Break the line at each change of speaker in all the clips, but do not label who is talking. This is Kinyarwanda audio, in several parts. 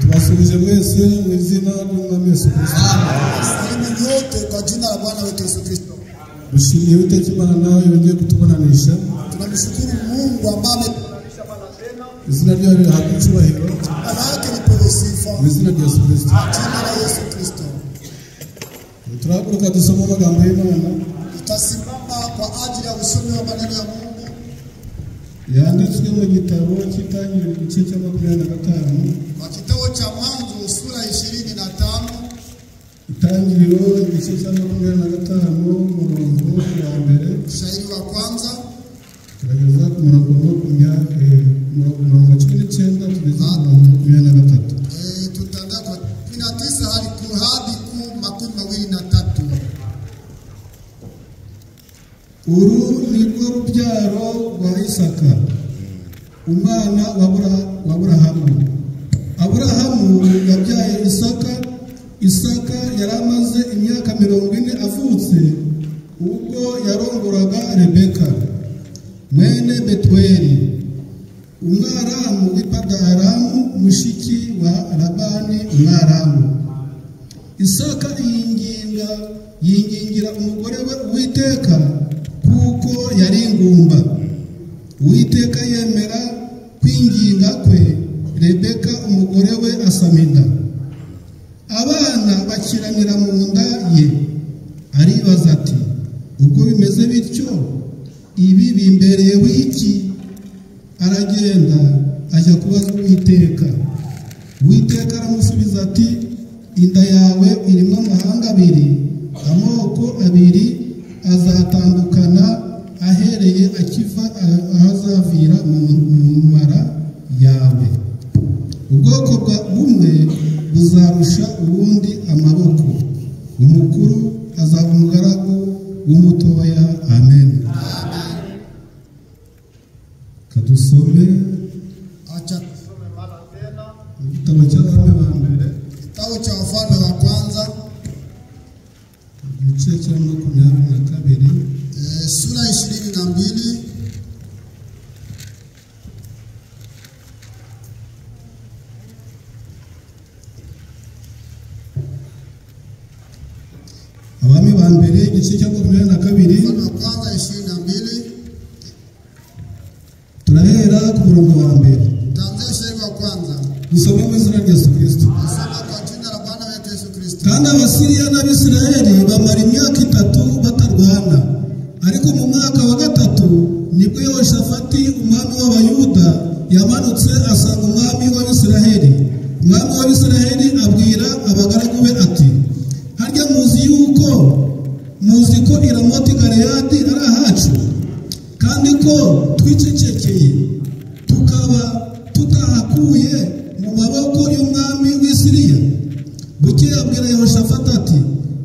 Tubasubije mwese mu izina ry'Umwami Yesu Kristo. Dushimiye Uwiteka Imana nawe yongeye kutubonanisha.
Tunamshukuru Mungu ambaye
izina ryawe rihabwa icyubahiro. Mu izina rya Yesu Kristo. Turahaguruka dusoma amagambo y'Imana.
Tutasimama kwa ajili ya usomi wa maneno ya Mungu.
Yanditswe mu gitabo cy'Itangiriro igice cya 25.
Kwa kitabu cha Mwanzo sura 25.
Itangiriro igice cya 25 umurongo wa mbere.
Shairi wa kwanza.
Turageza ku murongo wa 19 tugeze ku murongo wa 23.
Tutaenda kwa 19 hadi ku 23.
Uru nirwo rubyaro rwa Isaka, umwana wa Aburahamu. Aburahamu yabyaye Isaka yari amaze imyaka 40 avutse ubwo yarongoraga Rebeka mwene Betueli, umwaramu w'Ipadaramu, mushiki wa Labani umwaramu. Isaka yingingira umugore we Uwiteka kuko yari ingumba. Uwiteka yemera kwinginga kwe, Rebeka umugore we asamida. Abana bakiranira mu nda ye. Aribaza ati, ubwo bimeze bityo ibi bimbereye wiki? Aragenda ajya kubaza Uwiteka. Uwiteka aramusubiza ati, inda yawe irimo amahanga abiri, amoko abiri azatandukana ahereye akiva ahazavira mu mara yawe. Ubwoko bumwe buzarusha ubundi amaboko, umukuru azaba umugaragu w'umutoya. Amen. Kadusome
Acha tusome mara tena
igitabo cy'Abami ba mbere,
kitabu cha Wafalme wa kwanza
igice cya 22,
sura 22.
Abami ba mbere igice cya 22,
Wafalme wa kwanza 22.
turahera ku murongo wa mbere.
Tuanze shairi wa kwanza.
Dusome mu izina rya Yesu Kristo.
Nasoma kwa jina la Bwana wetu Yesu Kristo.
Kandi Abasiriya n'Abisirayeli bamara imyaka 3 batarwana. Ariko mu mwaka wa 3 nibwo Yehoshafati umwami w'Abayuda yamanutse asanga umwami w'Abisirayeli. Umwami w'Abisirayeli abwira abagaragu be ati, harya muzi ko Iramoti Galeyadi ari ahacu, kandi ko twicecekeye tukaba tutahakuye mu maboko y'umwami w'Isiriya? Bukeye abwira Yehoshafati ati,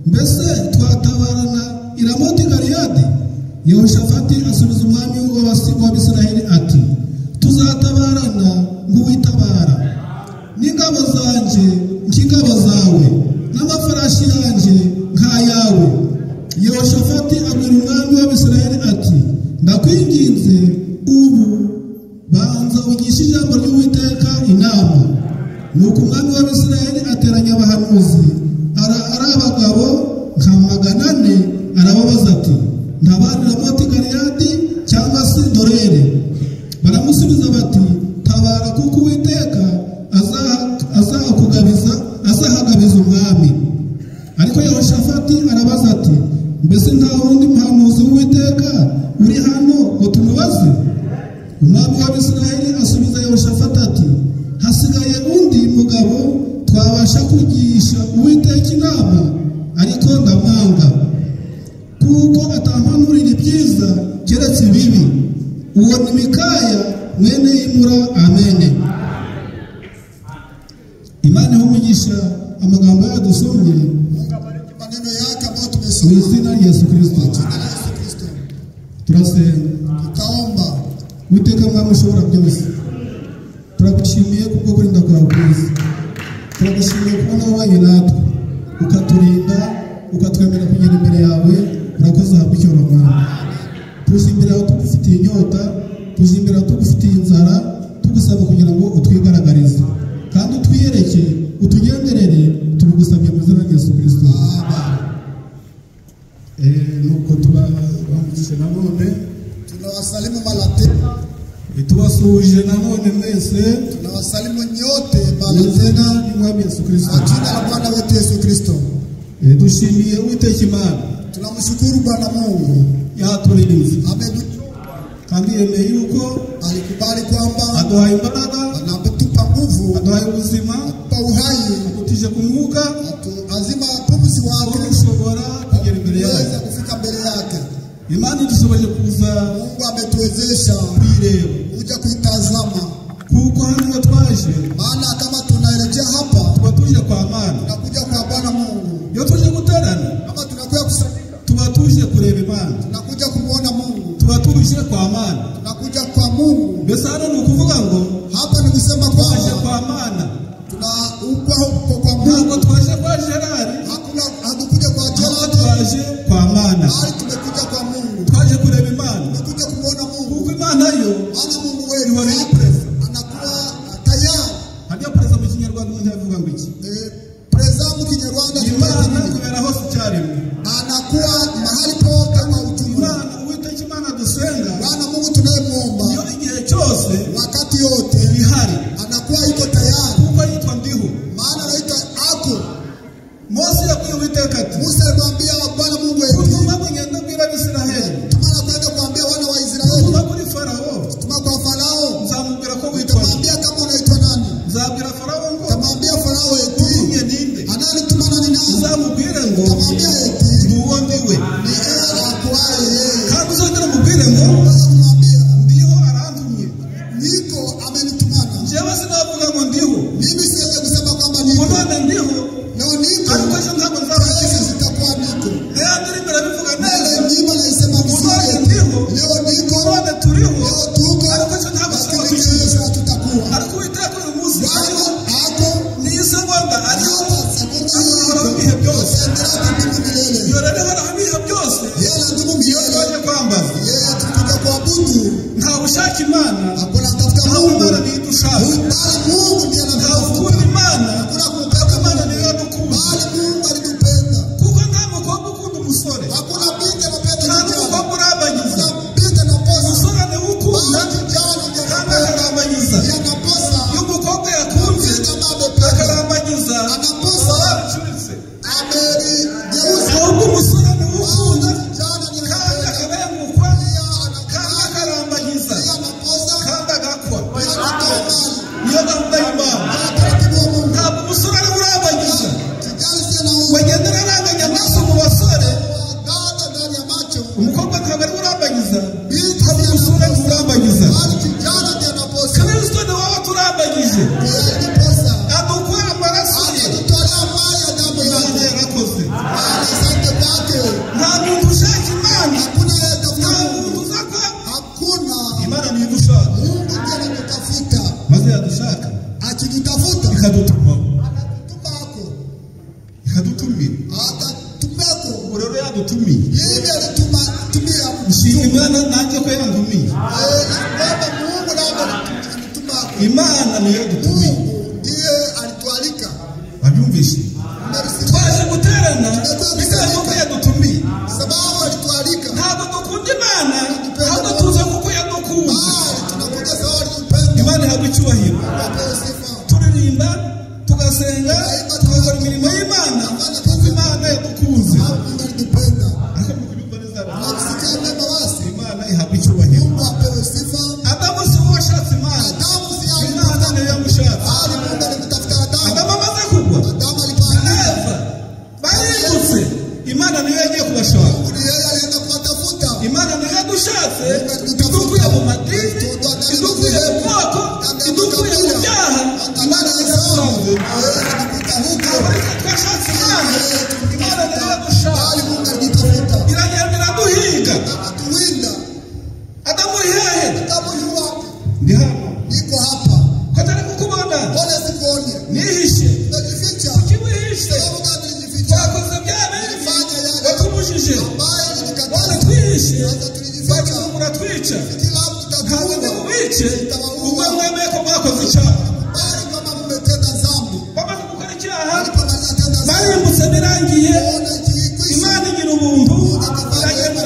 mbese twatabarana Iramoti Galeyadi? Yehoshafati asubiza umwami w'Abisirayeli ati, tuzatabarana nk'uwitabara, n'ingabo zanjye nk'ingabo zawe, n'amafarashi yanjye nk'ayawe. Yehoshafati abwira umwami w'Abisirayeli ati, ndakwinginze ubu banza ugishe ijambo ry'Uwiteka inama. Nuko umwami w'Abisirayeli ateranya abahanuzi ari abagabo nka 400, arababaza ati, ntabarira Ramoti Galeyadi cyangwa se Dorere? Baramusubiza bati, tabara kuko Uwiteka azahagabiza umwami. Ariko Yehoshafati arabaza ati, mbese nta wundi muhanuzi w'Uwiteka uri hano ngo tumubaze? Umwami w'Abisirayeli asubiza Yehoshafati ati, hasigaye undi mugabo twabasha kugisha Uwiteka inama, ariko ndamwanga kuko atampanurira ibyiza keretse ibibi. Uwo ni Mikaya mwene Imura. Amen. Imana y'umugisha amagambo yadusomye
Maneno yake ambayo
mu
tumesoma.
izina rya Yesu Kristo. Turasenga.
Tutaomba.
Uwiteka Mwami ushobora byose, turagushimiye kubwo kurinda kwawe kwiza. turagushimiye kubona wabanye natwe ukaturinda ukatwemera kugera imbere yawe. Urakoze habwa icyubahiro Mwami. Tuje imbere yawe tugufitiye inyota, tuje imbere yawe tugufitiye inzara, tugusaba kugira ngo utwigaragarize kandi utwiyereke, utugenderere, tubigusabye mu izina rya Yesu Kristo. Nuko tubahumurije nanone,
tunawasalimu mara tena,
tubasuhuje nanone mwese,
tunawasalimu nyote mara tena
ni Mwami Yesu Kristo,
jina la Bwana wetu Yesu Kristo.
Dushimiye Uwiteka Imana,
tunamshukuru Bwana Mungu
yaturinze
ameduchunga
kandi yemeye yuko
alikubali kwamba
aduhaye imbaraga,
anatupa nguvu,
aduhaye ubuzima,
atupa uhai,
atutije ku mwuka,
azima pumzi wake,
ushobora kugera imbere yawe,
kufika mbele yake.
Imana idushoboje kuza,
Mungu ametuwezesha
kwireba,
kuja kuitazama,
kuko hano twaje,
maana kama tunaelekea hapa
tuba tuje kwa Mana,
tunakuja kwa Bwana Mungu.
iyo tuje guterana,
Kama tunakuja kusanyika,
tuba tuje kureba Imana,
tunakuja kumuona Mungu,
tuba tuje kwa Mana.
tunakuja kwa Mungu.
Mbese hano ni ukuvuga ngo
Hapa ni kusema
twaje
kwamba
kwa Mana,
tunaukwa huko kwa Mungu.
ntabwo twaje kwa Gerard,
Hakuna, hatukuja kwa
ahubwo
Gerard,
twaje kwa Mana,
bali tumekuja kwa Mungu,
twaje kureba Imana,
tumekuja kumuona Mungu.
kuko Imana yo
Maana Mungu wetu
ihora iri presa.
anakuwa tayari.
Hariya presa mu Kinyarwanda umuntu yavuga ngo iki?
Preza mu Kinyarwanda
Imana kubera hose icyarimwe,
anakuwa mahali pote kama ujumla.
Imana Uwiteka Imana dusenga,
Bwana Mungu tunayemwomba
iyo igihe cyose
wakati yote
ihari,
anakuwa iko tayari,
kuko yitwa Ndiho.
maana anaitwa ako.
Mose yabwiye Uwiteka ati,
Musa alimwambia Bwana Mungu wetu,
utuma kugenda kubwira Abisiraheli,
tumana kwenda kuambia wana wa Israeli,
utuma kuri Farawo,
tuma kwa Farao,
nzamubwira ko witwa nde.
tamwambia kama unaitwa nani,
Nzabwira Farawo ngo
tamwambia Farao eti
utumye ninde,
ananitumana ni nani,
uzamubwire ngo
tamwambia eti
ni uwo ndiwe,
ni yeye akuaye yeye.
kandi uzongera umubwire ngo
Sasa kumwambia
Ndiho arantumye.
niko amenitumana.
Njyewe sinavuga ngo Ndiho,
Mimi siwezi kusema kwamba
ubu
niko
none Ndiho,
leo, niko
ariko ejo ntabwo nzaba
kesho
Ndiho.
sitakuwa niko.
Rero ndimo ndabivuga
Leo
neza,
nyimbo naisema
uzoye
vizuri,
Ndiho,
leo niko,
none turiho,
leo tuko,
ariko ejo ntabwo
lakini
tuzaba.
kesho hatutakuwa.
Ariko Uwiteka uyu munsi
Bwana ako
ni isegonda ariho,
hata sekunde
ahoraho ibihe byose,
endelea kudumu milele.
iyo rero ahoraho ibihe byose.
Yeye anadumu milele.
Twaje kwambaza,
Yeye tukuja kuabudu.
nta ushaka Imana,
Hakuna tafuta
nta
Mungu,
Imana niyo idushaka,
bali Mungu ndiye
nta
anatafuta.
ukunda Imana,
Hakuna kumpenda
Imana
Mungu,
niyo yadukunze.
bali Mungu alitupenda.
Kuko nta mukobwa ukunda umusore,
Hakuna binti anapenda
nta
kijana,
n'umukobwa urabanyiza,
hakuna binti anaposa,
umusore niwe ukunda
bali kijana ndiye
kandi
anapenda.
akarambanyiza.
Yeye anaposa,
Iyo umukobwa yakunze
binti kama amependa,
akarambanyiza,
anaposa,
aba yacuritse.
amegeuza,
Ahubwo umusore niwe ukunda
bali kijana ndiye
kandi
anapenda.
akabengukwa
Yeye
kandi akarambanyiza
yeye anaposa,
kandi agakwa.
yeye anatoa mali.
Niyo gahunda y'Imana.
Utaratibu wa Mungu.
Ntabwo umusore ariwe urambanyiza,
Kijana si anaumwa.
wegendera aranganya amaso mu basore,
Dada ndani ya macho.
umukobwa ntabwo ariwe urambanyiza,
Binti
ahubwo umusore niwe urambanyiza.
bali kijana ndiye anaposa.
Kristo ni wowe turambagije,
Yeye aliposa.
adukura amaraso ye,
Alitutolea mali ya damu
Imana
yake.
yarakoze.
Bali asante kwake.
Nta muntu ushaka Imana,
Hakuna yeye tafuta
nta
Mungu.
muntu uza kwa
Hakuna.
Imana niyo idushaka,
Mungu ndiye anatutafuta.
maze yadushaka
Akitutafuta
ikadutumaho,
anatutumako.
ikadutumira.
Atatumeko.
Ubu rero yadutumiye,
Yeye alituma tumia.
nshima Imana nanjye ko yandumiye.
Baba Mungu naomba anitumako.
Imana niyo yadutumiye,
Mungu ndiye alitualika.
wabyumvise?
Mmesikia?
Twaje guterana bitewe n'uko yadutumiye.
Sababu alitualika.
Ntabwo dukunda Imana, ahubwo tuza kuko yadukunze.
Bali tunakuja sawa alitupenda.
Imana ihabwa icyubahiro.
Apewe sifa.
Turirimba, tugasenga, tugakora imirimo y'Imana kuko Imana yadukunze.
Mungu alitupenda.
Ariko mu kubyumva neza rero,
Nakusikia mema basi.
Imana ihabwa icyubahiro.
Mungu apewe sifa.
Adamu si we washatse Imana,
Adamu si
Imana niyo yamushatse.
bali Mungu alimtafuta Adamu.
Adamu amaze kugwa,
Adamu alipanda.
Eva baributse, bice ubwo mwemeye ko mwakoze icyaha.
bali kama mmetenda dhambi.
Bamaze gukora icyaha
Walipomaliza tenda dhambi,
barimbutse birangiye,
ona ikiikwisha,
Imana igira ubuntu iragenda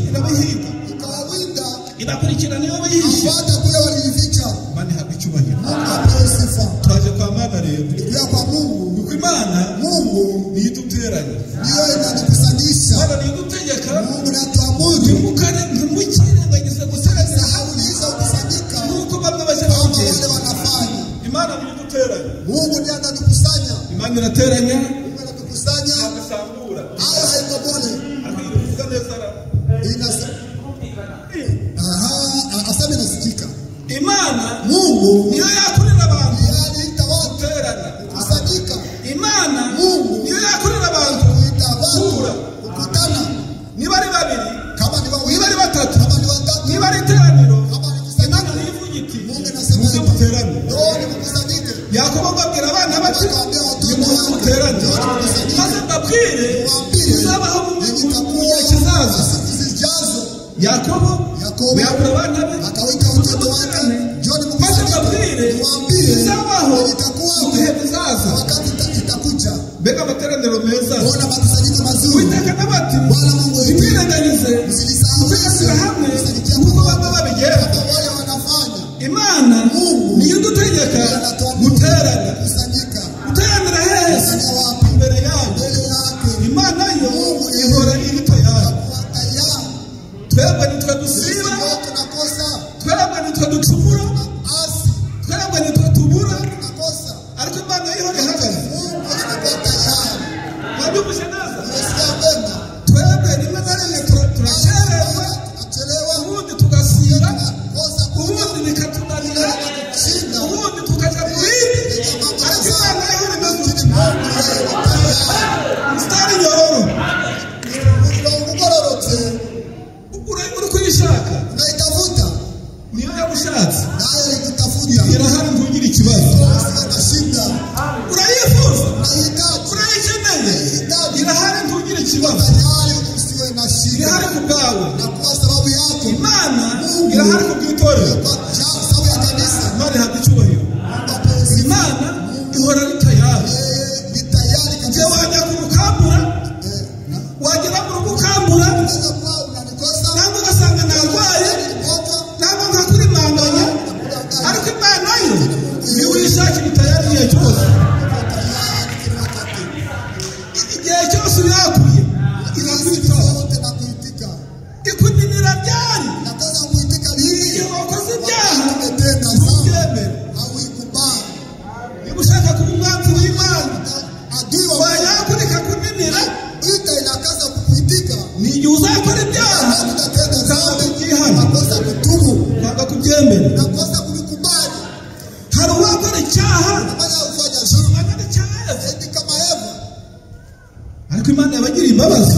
irabahiga
ikawawinda,
ibakurikirana iyo bihishe.
apata kule walijificha.
Imana ihabwa icyubahiro.
Mungu apewe sifa.
Twaje kwa Mana rero
Kuja kwa Mungu.
kuko Imana
Mungu
niyo iduteranya,
ndiyo inatukusanisha.
Imana niyo idutegeka.
Mungu natuamuru.
Ntimukirengagize gusenga
Hauliza ukusanyika
nuko bamwe baje
kama
bawugenda.
wale wanafanya.
Imana niyo iduteranya.
Mungu ndiye anatukusanya.
Imana irateranya
Mungu anatukusanya.
agasambura.
Hayo haigobole.
Akayivuga neza ra.
Asame nasikika.
Imana
Mungu
niyo yakorera abantu
aliita watu
guterana.
kusanyika.
Imana
Mungu
niyo yakorera abantu
kuita watu
guhura.
kukutana.
Niba ari babiri,
Kama ni wawili,
niba ari batatu,
kama ni watatu,
niba ari iteraniro,
kama ni
Imana
kusanyika.
niyo ivuga iti
Mungu anasema
muze muterane.
ndio ni kukusanyike.
Yakobo abwira abana bati
Akaambia watoto
nimuze
wake,
muterane,
ndio ni kukusanyike.
maze mbabwire
Mwambie
bizabaho mu
yenye
gihe
itakuwa
kizaza.
siku zijazo.
Yakobo
Yakobo
yabwira abana be
akawita watoto wake, ndio ni
maze
kukusanyike.
mbabwire
Mwambie
bizabaho
yenye itakuwa
mu gihe bizaza.
wakati itakuja.
Mbega amateraniro meza.
Ona makusanyiko mazuri.
Uwiteka n'abati
Bwana Mungu wetu,
ntimwirengagize
msilisahau
kuteranira hamwe kuko baba babigera.
kama wale wanafanya.
Imana
Mungu
niyo idutegeka guterana.
Kusanyika.
Guteranira hehe?
Kusanya wapi?
Imbere yayo.
Mbele yake.
Imana yo ihora iri tayari.
Kuwa tayari.
Twebwe nitwe
Sisi
dusiba,
wote tunakosa.
twebwe nitwe ducumura,
Asi
twebwe nitwe tubura,
tunakosa.
ariko Imana yo ihora ihagaze.
Mungu anakuwa tayari.
Wabyumvise neza?
Unasikia vema?
Twebwe rimwe na rimwe turacererwa,
Tunachelewa.
ubundi tugasiba,
Kosa
ubundi bikatunanira,
kushinda.
ubundi tukaja mu bindi, ariko Imana yo ihora imeze. Mstari nyororo
Ugororotse.
uri kuyishaka,
Unaitafuta.
niyo yagushatse,
Nayo ikutafuta.
irahari ntugire ikibazo.
Sina shida.
Urayifuza,
Unahitaji.
urayikeneye, irahari ntugire ikibazo,
Tayari usiwe na shida.
irahari ku bwawe.
Na kwa sababu yako.
Imana irahari ku bw'itorero.
Kwa sababu ya kanisa.
Imana ihabwa icyubahiro. Imana ihora ari tayari.
Ni tayari
Je,
kabisa.
wajya kurukambura, wagera mu rugo ukambura,
Unaweza kuwa unanikosa.
ntabwo ugasanga narwaye, ntabwo nkakurimanganya, ariko Imana yo niwe uyishakira tayari igihe cyose. Igihe cyose uyakuye irakwitaho. Ikuninira ryari igihe wakoze ibyaha ntubyemere. Niba ushaka kuba umwanzi w'Imana, wayakurika kuninira, ni igihe uzakora ibyaha ukanga kubyihana, ukanga kubyemera. Hari uwakora icyaha angana icyaha, ariko Imana yabagiriye imbabazi,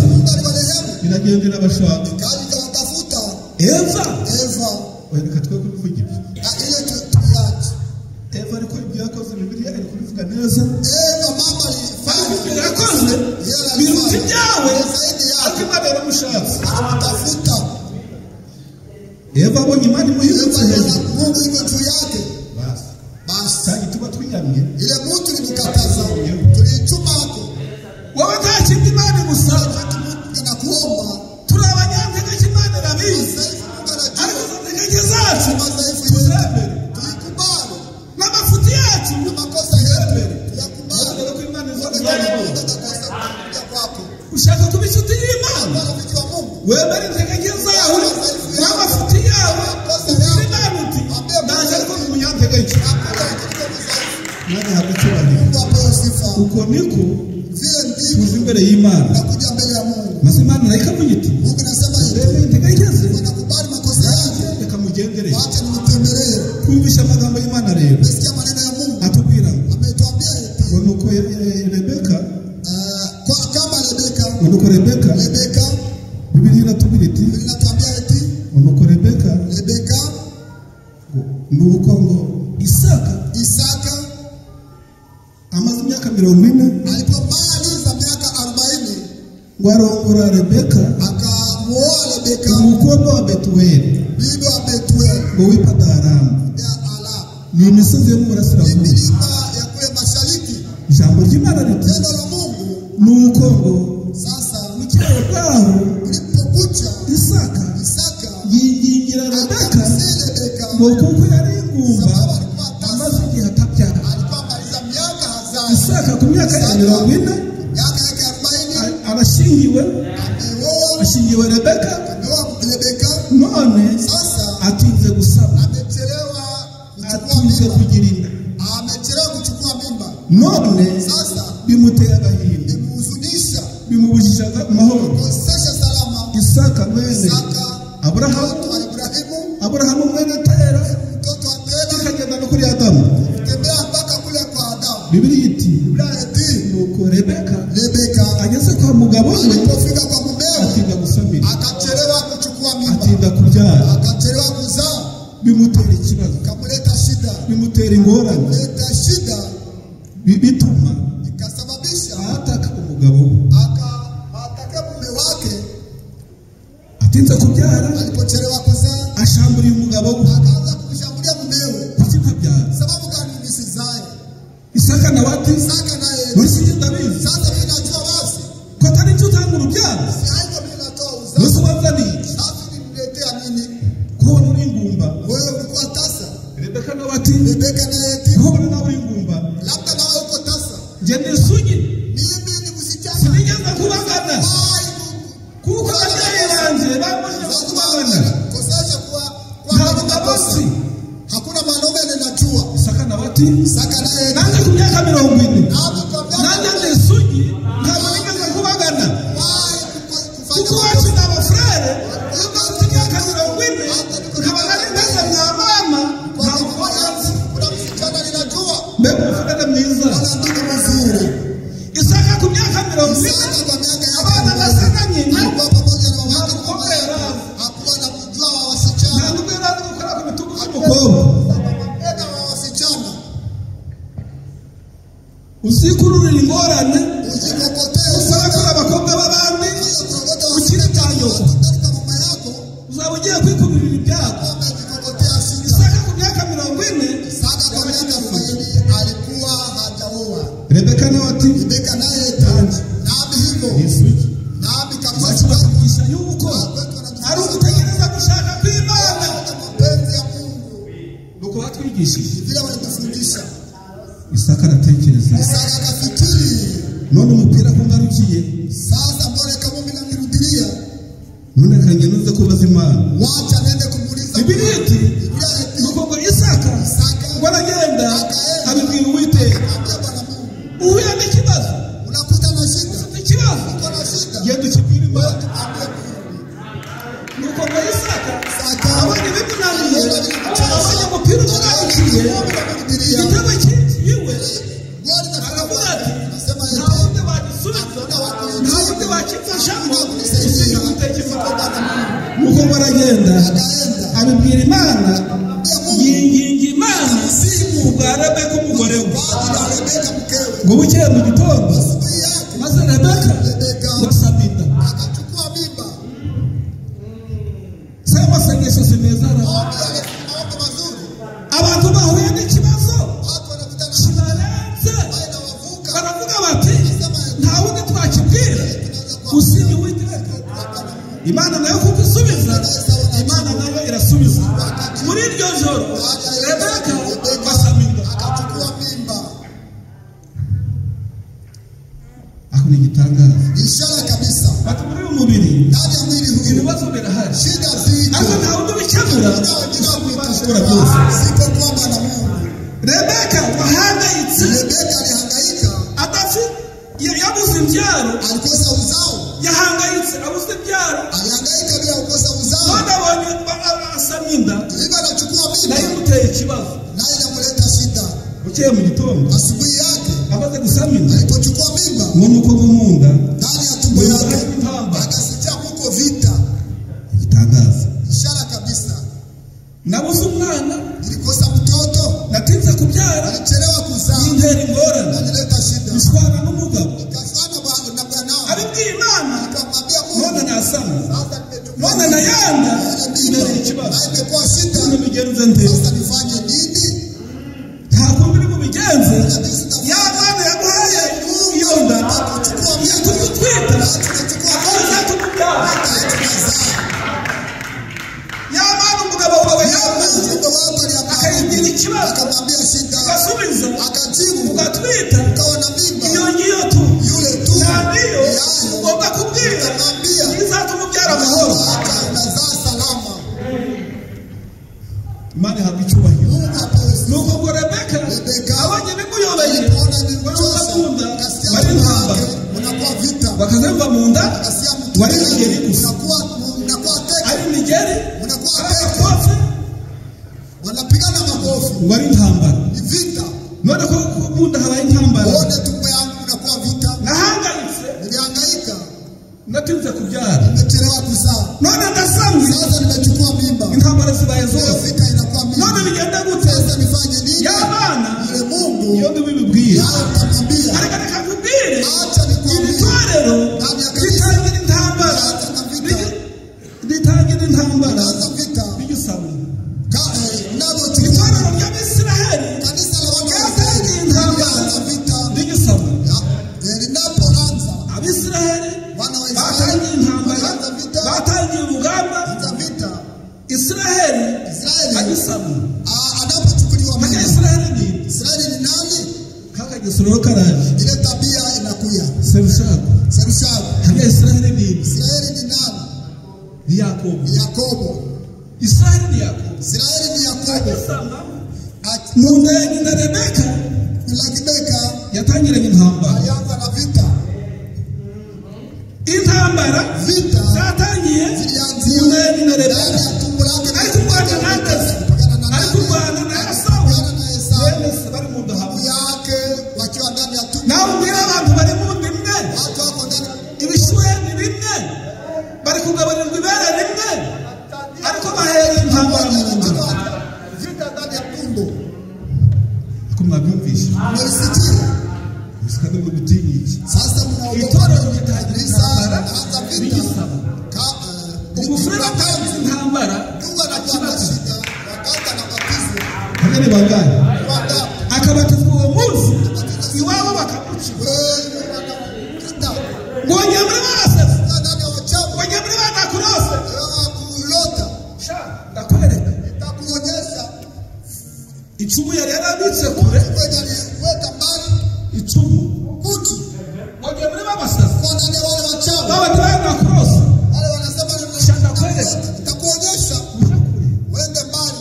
iragenda irabashaka. Eva reka twe kubivugira. Eva ariko ibyo yakoze Bibiliya iri kubivuga neza. Ariko ibyo yakoze biruta ibyawe, ariko Imana yaramushatse. Eva abonye Imana imuhindutse hejuru. Basi kandi tuba twiyamye. Wowe nta kindi Imana igusaba. Turi abanyantege cy'Imana irabizi, ariko izo ntege zacu tuzemere, n'amafuti yacu tuzemere. Urabona ko Imana izabibona. Ushaka kuba inshuti y'Imana, wemere intege zawe n'amafuti yawe, ubwire Imana uti ndaje ariko ni umunyantege nke. Imana ihabwa icyubahiro. Uko niko tuza imbere y'Imana, maze Imana nayo ikavuga iti rebe intege nke ze, reka mugendereye. Twumvishe amagambo y'Imana rero atubwira ngo nuko Rebeka Bibiliya iratubwira iti nuko Rebeka nuko ngo Isaka amaze imyaka 40
alipomaliza miaka 40
ngo arongora Rebeka
akamuoa Rebeka
umukobwa wa Betuweli
bibi wa Betueli
witwa Aramu.
ya Aramu.
Ni imisozi yo mu burasirazuba.
Milima ya kule mashariki.
Ijambo ry'Imana riti
Neno la Mungu
nuko ngo
sasa
mu kiraro bwaho
ulipokucha
Isaka yingingira Rebeka ngo kuko yari ingumba amaze igihe atabyara. Isaka ku myaka ya 40 abashingiwe Rebeka none atinze gusaba, atinze kugira inda, none bimuteye agahinda, bimubujije amahoro. Isaka mwene Aburahamu mwene Tera akagenda no kuri Adamu. Bibiliya iti nuko Rebeka ageze kwa mugabo we atinda gusamira, atinda kubyara, bimutera ikibazo, bimutera ingorane, bituma ataka umugabo we. Atinze kubyara ashamburiye umugabo we kubyara. Isaka na wati wisi ndabizi ko atari cyo utanga urubyaro wese wazani ko uri ingumba. Rebeka na wati ko uri nawe ingumba ngende sunyi sinigeze kubagana kuko ababyeyi banjye bamaze kubagana ntabwo ndabosi. Isaka na wati nanjye ku myaka 40 nanjye ndesugi ntabwo nigeze kubagana kuko wacu n'abafrere yuko ku myaka 40 nkaba nari mbese mwa mama ntabwo yazi mbega umufurere mwiza. Isaka ku myaka 40 abana basa na nyina ntabwo yari gukora ku bitugu by'umukobwa. Uzikururira ingorane uzakora abakobwa b'abandi ukiri cyanyoko uzaba ugiye kwikururira ibyago. Isaka ku myaka 40 Rebeka nawe ati bakigisha yuko ari ugutegereza gushaka kw'Imana nuko batwigishije. Isaka aratekereza none umupira kungarukiye none kange nuze kubaza Imana. Bibiliya iti nuko ngo Isaka ngo aragenda abibwira Uwiteka. Uhuye n'ikibazo genda ukibwira Imana. nuko ngo Isaka abonye bimunaniye abonye umupira ungarukiye igitego yiwe aravuga ati nta wundi bagisubiza nta wundi bakimfashamo usibye gutekereza. nuko baragenda abibwira Imana yinginga Imana ubwa Rebeka umugore we ngo bukeye mu gitondo maze Rebeka basama inda. Amasengesho si meza abantu bahuye n'ikibazo kibarenze baravuga bati nta wundi twakibwira usibye Uwiteka. Imana nayo kuko isubiza, Imana nayo irasubiza. Muri iryo joro Rebeka basama inda. Aho ni igitangaza bati muri uyu mubiri ibibazo birahari ariko nta wundi ubikemura ishobora byose. Rebeka wahangayitse yabuze imbyaro, yahangayitse abuze imbyaro none abonye asama inda nayo imuteye ikibazo. bukeye mu gitondo amaze gusama inda ubona uko bumunda igitangaza nabuze umwana natinze kubyara yintera ingorane bishwana n'umugabo abibwiye Imana none nasama ikibazo
imekuwa shida.
nibigenze nte
Sasa nifanye nini?
nta kundi uri bubigenze ya Mana yaguhaye iyo nda
Kuchukua mimba,
kugutwita
tunachukua
akaza kukubyara
tunazaa.
ya Mana umugabo wawe yamaze
Mungu wako
akayigira ikibazo
akamwambia shida,
agasubiza
akajibu,
ugatwita
ukawa na mimba.
iyo ngiyo tu
Yule tu
ntabwiyo ugomba kubwira
akamwambia
izatuma ubyara amahoro
hata unazaa salama.
Imana ihabwa icyubahiro
Mungu apewe sifa.
nuko ngo Rebeka abonye bimuyobeye
Alipoona
wari
nimemchosa,
umukunda
kasikia
bari
mimba
intambara
yake, unakuwa vita.
bakazemva mu nda
Kasikia mtu
wari
yake,
Nigeri gusa
unakuwa teke,
ari Nigeri
unakuwa
ari
teke.
Abakofi
Wanapigana makofi.
wari intambara
Ni vita.
none ko mu nda habaye intambara
Uone tumbo yangu unakuwa vita.
nahangayitse
Nilihangaika,
natinze kubyara
nimechelewa kuzaa.
none ndasamye
Sasa nimechukua mimba.
intambara zibaye
Hiyo
zose
vita inakuwa
none
mingi.
bigenda gute
Sasa nifanye nini?
ya Mana
Yule Mungu
iyo ndibibibwira
yao nitamwambia,
ariko reka nkubwire
acha nikwambie,
itorero
ndani ya kanisa
ritangira intambara
hata na vita,
ritangira intambara
naanza vita.
bigisaba
Mnapochukua
itorero ry'Abisiraheli
kanisa la wana wa
ryatangiye
Israeli
intambara
linaanza vita.
bigisaba
Linapoanza
Abisiraheli
wana wa
batangiye
Israeli
intambara
wanaanza vita,
batangiye urugamba
wanaanza vita.
Isiraheli
Israeli
agisaba
anapochukuliwa
kaka
mimba,
Isiraheli ni
Israeli ni nani?
kaka Gisoro karaje
Ile tabia inakuya.
Serushako
Sarushabu.
kaka Isiraheli ni
Israeli ni nani?
ni Yakobo
Ni Yakobo.
Isiraheli ni Yakobo
Israeli ni Yakobo.
agisaba mu nda ya nyina Rebeka
Rebeka
yatangiranye intambara
alianza na vita.
intambara
Vita
zatangiye mu
zilianzia
nda ya nyina
ndani
Rebeka
ya tumbo lake.
ari kurwana n'akazi ari kurwana na Esawu bene se bari mu nda hamwe
yake wakiwa ndani ya tumbo.
nawe ubwira abantu bari mu nda imwe
Watu wako ndani
ibishuhe ni bimwe bari kugaburirwa ibere rimwe ariko bahereye intambara mu nda
vita ndani ya tumbo.
ko mwabyumvishe
Mnasikia?
musikane mu gutinyiki
Sasa mnaogopa
itorero ritagira
kanisa
intambara
anaanza vita.
bigisaba umufurere atangiza intambara
Mungu anakuwa na shida wakati anabatizwa.
hamwe ni bangahe
Wanda
akabatizwa uwo munsi iwabo bakamuca
wewe wanakita
ngongeye muri basazi
ndani ya wachawi
ngongeye muri banakurose
kulota
ndakwereka
itakuonyesha
icumu yari yarabitse kure
kwenye aliweka mbali
icumu
kuti
ngongeye muri basazi
kwa ndani ya wale wachawi.
babandi banakurose
Wale wanasema
Shanda kweli.
itakuonyesha wende mbali.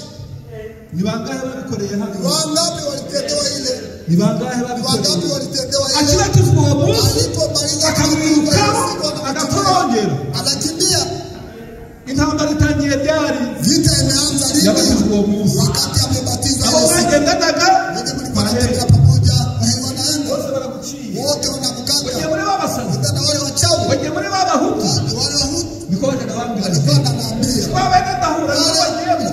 ni bangahe babikoreye hano
Wangapi walitendewa ile?
ni bangahe
Wangapi
babikoreye
walitendewa ile?
akibatizwa uwo munsi
Alipomaliza
akamwirukaho agakorongera
anakimbia.
intambara itangiye ryari
Vita imeanza
yabatizwa
lini?
uwo munsi
Wakati amebatiza
abo
Yesu.
bagendanaga
Wenye mlikuwa mnatembea pamoja, wanaenda
bose baraguciye
wote
wagiye
wanakukata.
muri babasazi
Hata na wale wachawi,
wagiye muri babahutu
wale wahutu
niko bajyaga bambwira
walikuwa wananiambia,
twabene ndahura n'abagiyemo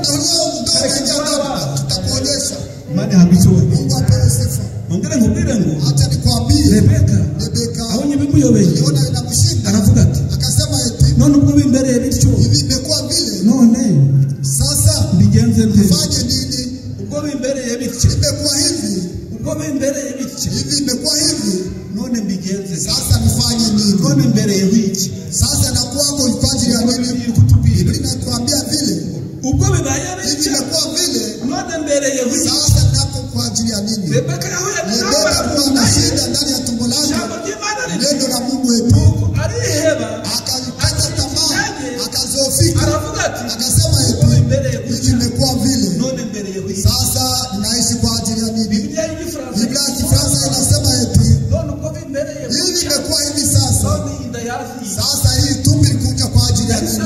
tutakuonyesha.
imana ihabwa icyubahiro
Mungu apewe sifa.
ongere nkubwire ngo
Acha nikwambie,
Rebeka
Rebeka
abonye bimuyobeye
aliona inamshinda,
aravuga ati
akasema eti
none ubwo bimbereye bityo
hivi imekuwa vile,
none
sasa
mbigenze nte
fanye nini?
ubwo bimbereye bityo
Imekuwa hivi,
ubwo bimbereye bityo
hivi imekuwa hivi,
none mbigenze
sasa nifanye nini?
none mbereye wiki
Sasa nakuwako kwa ajili ya nini?
iri kutubwira
Biblia inatuambia vile,
ubwo bibaye
hivi
bityo
imekuwa vile,
none mbereye wiki
sasa nako kwa ajili ya nini?
Rebeka yahuye
Rebeka
n'intambara
alikuwa na shida ndani ya tumbo lake.
ijambo ry'Imana riri
Neno la Mungu wetu
ariheba
akakata tamaa, akazofika,
aravuga ati
akasema
ubwo
eti
bimbereye
hivi
wiki
imekuwa vile,
none mbereye wiki
sasa ninaishi kwa ajili ya nini?
Biblia y'igifaransa
Biblia ya Kifaransa inasema eti
none ubwo bimbereye
hivi
wiki
imekuwa hivi sasa.
none inda yaziye
Sasa hii tumbi ilikuja kwa ajili ya nini?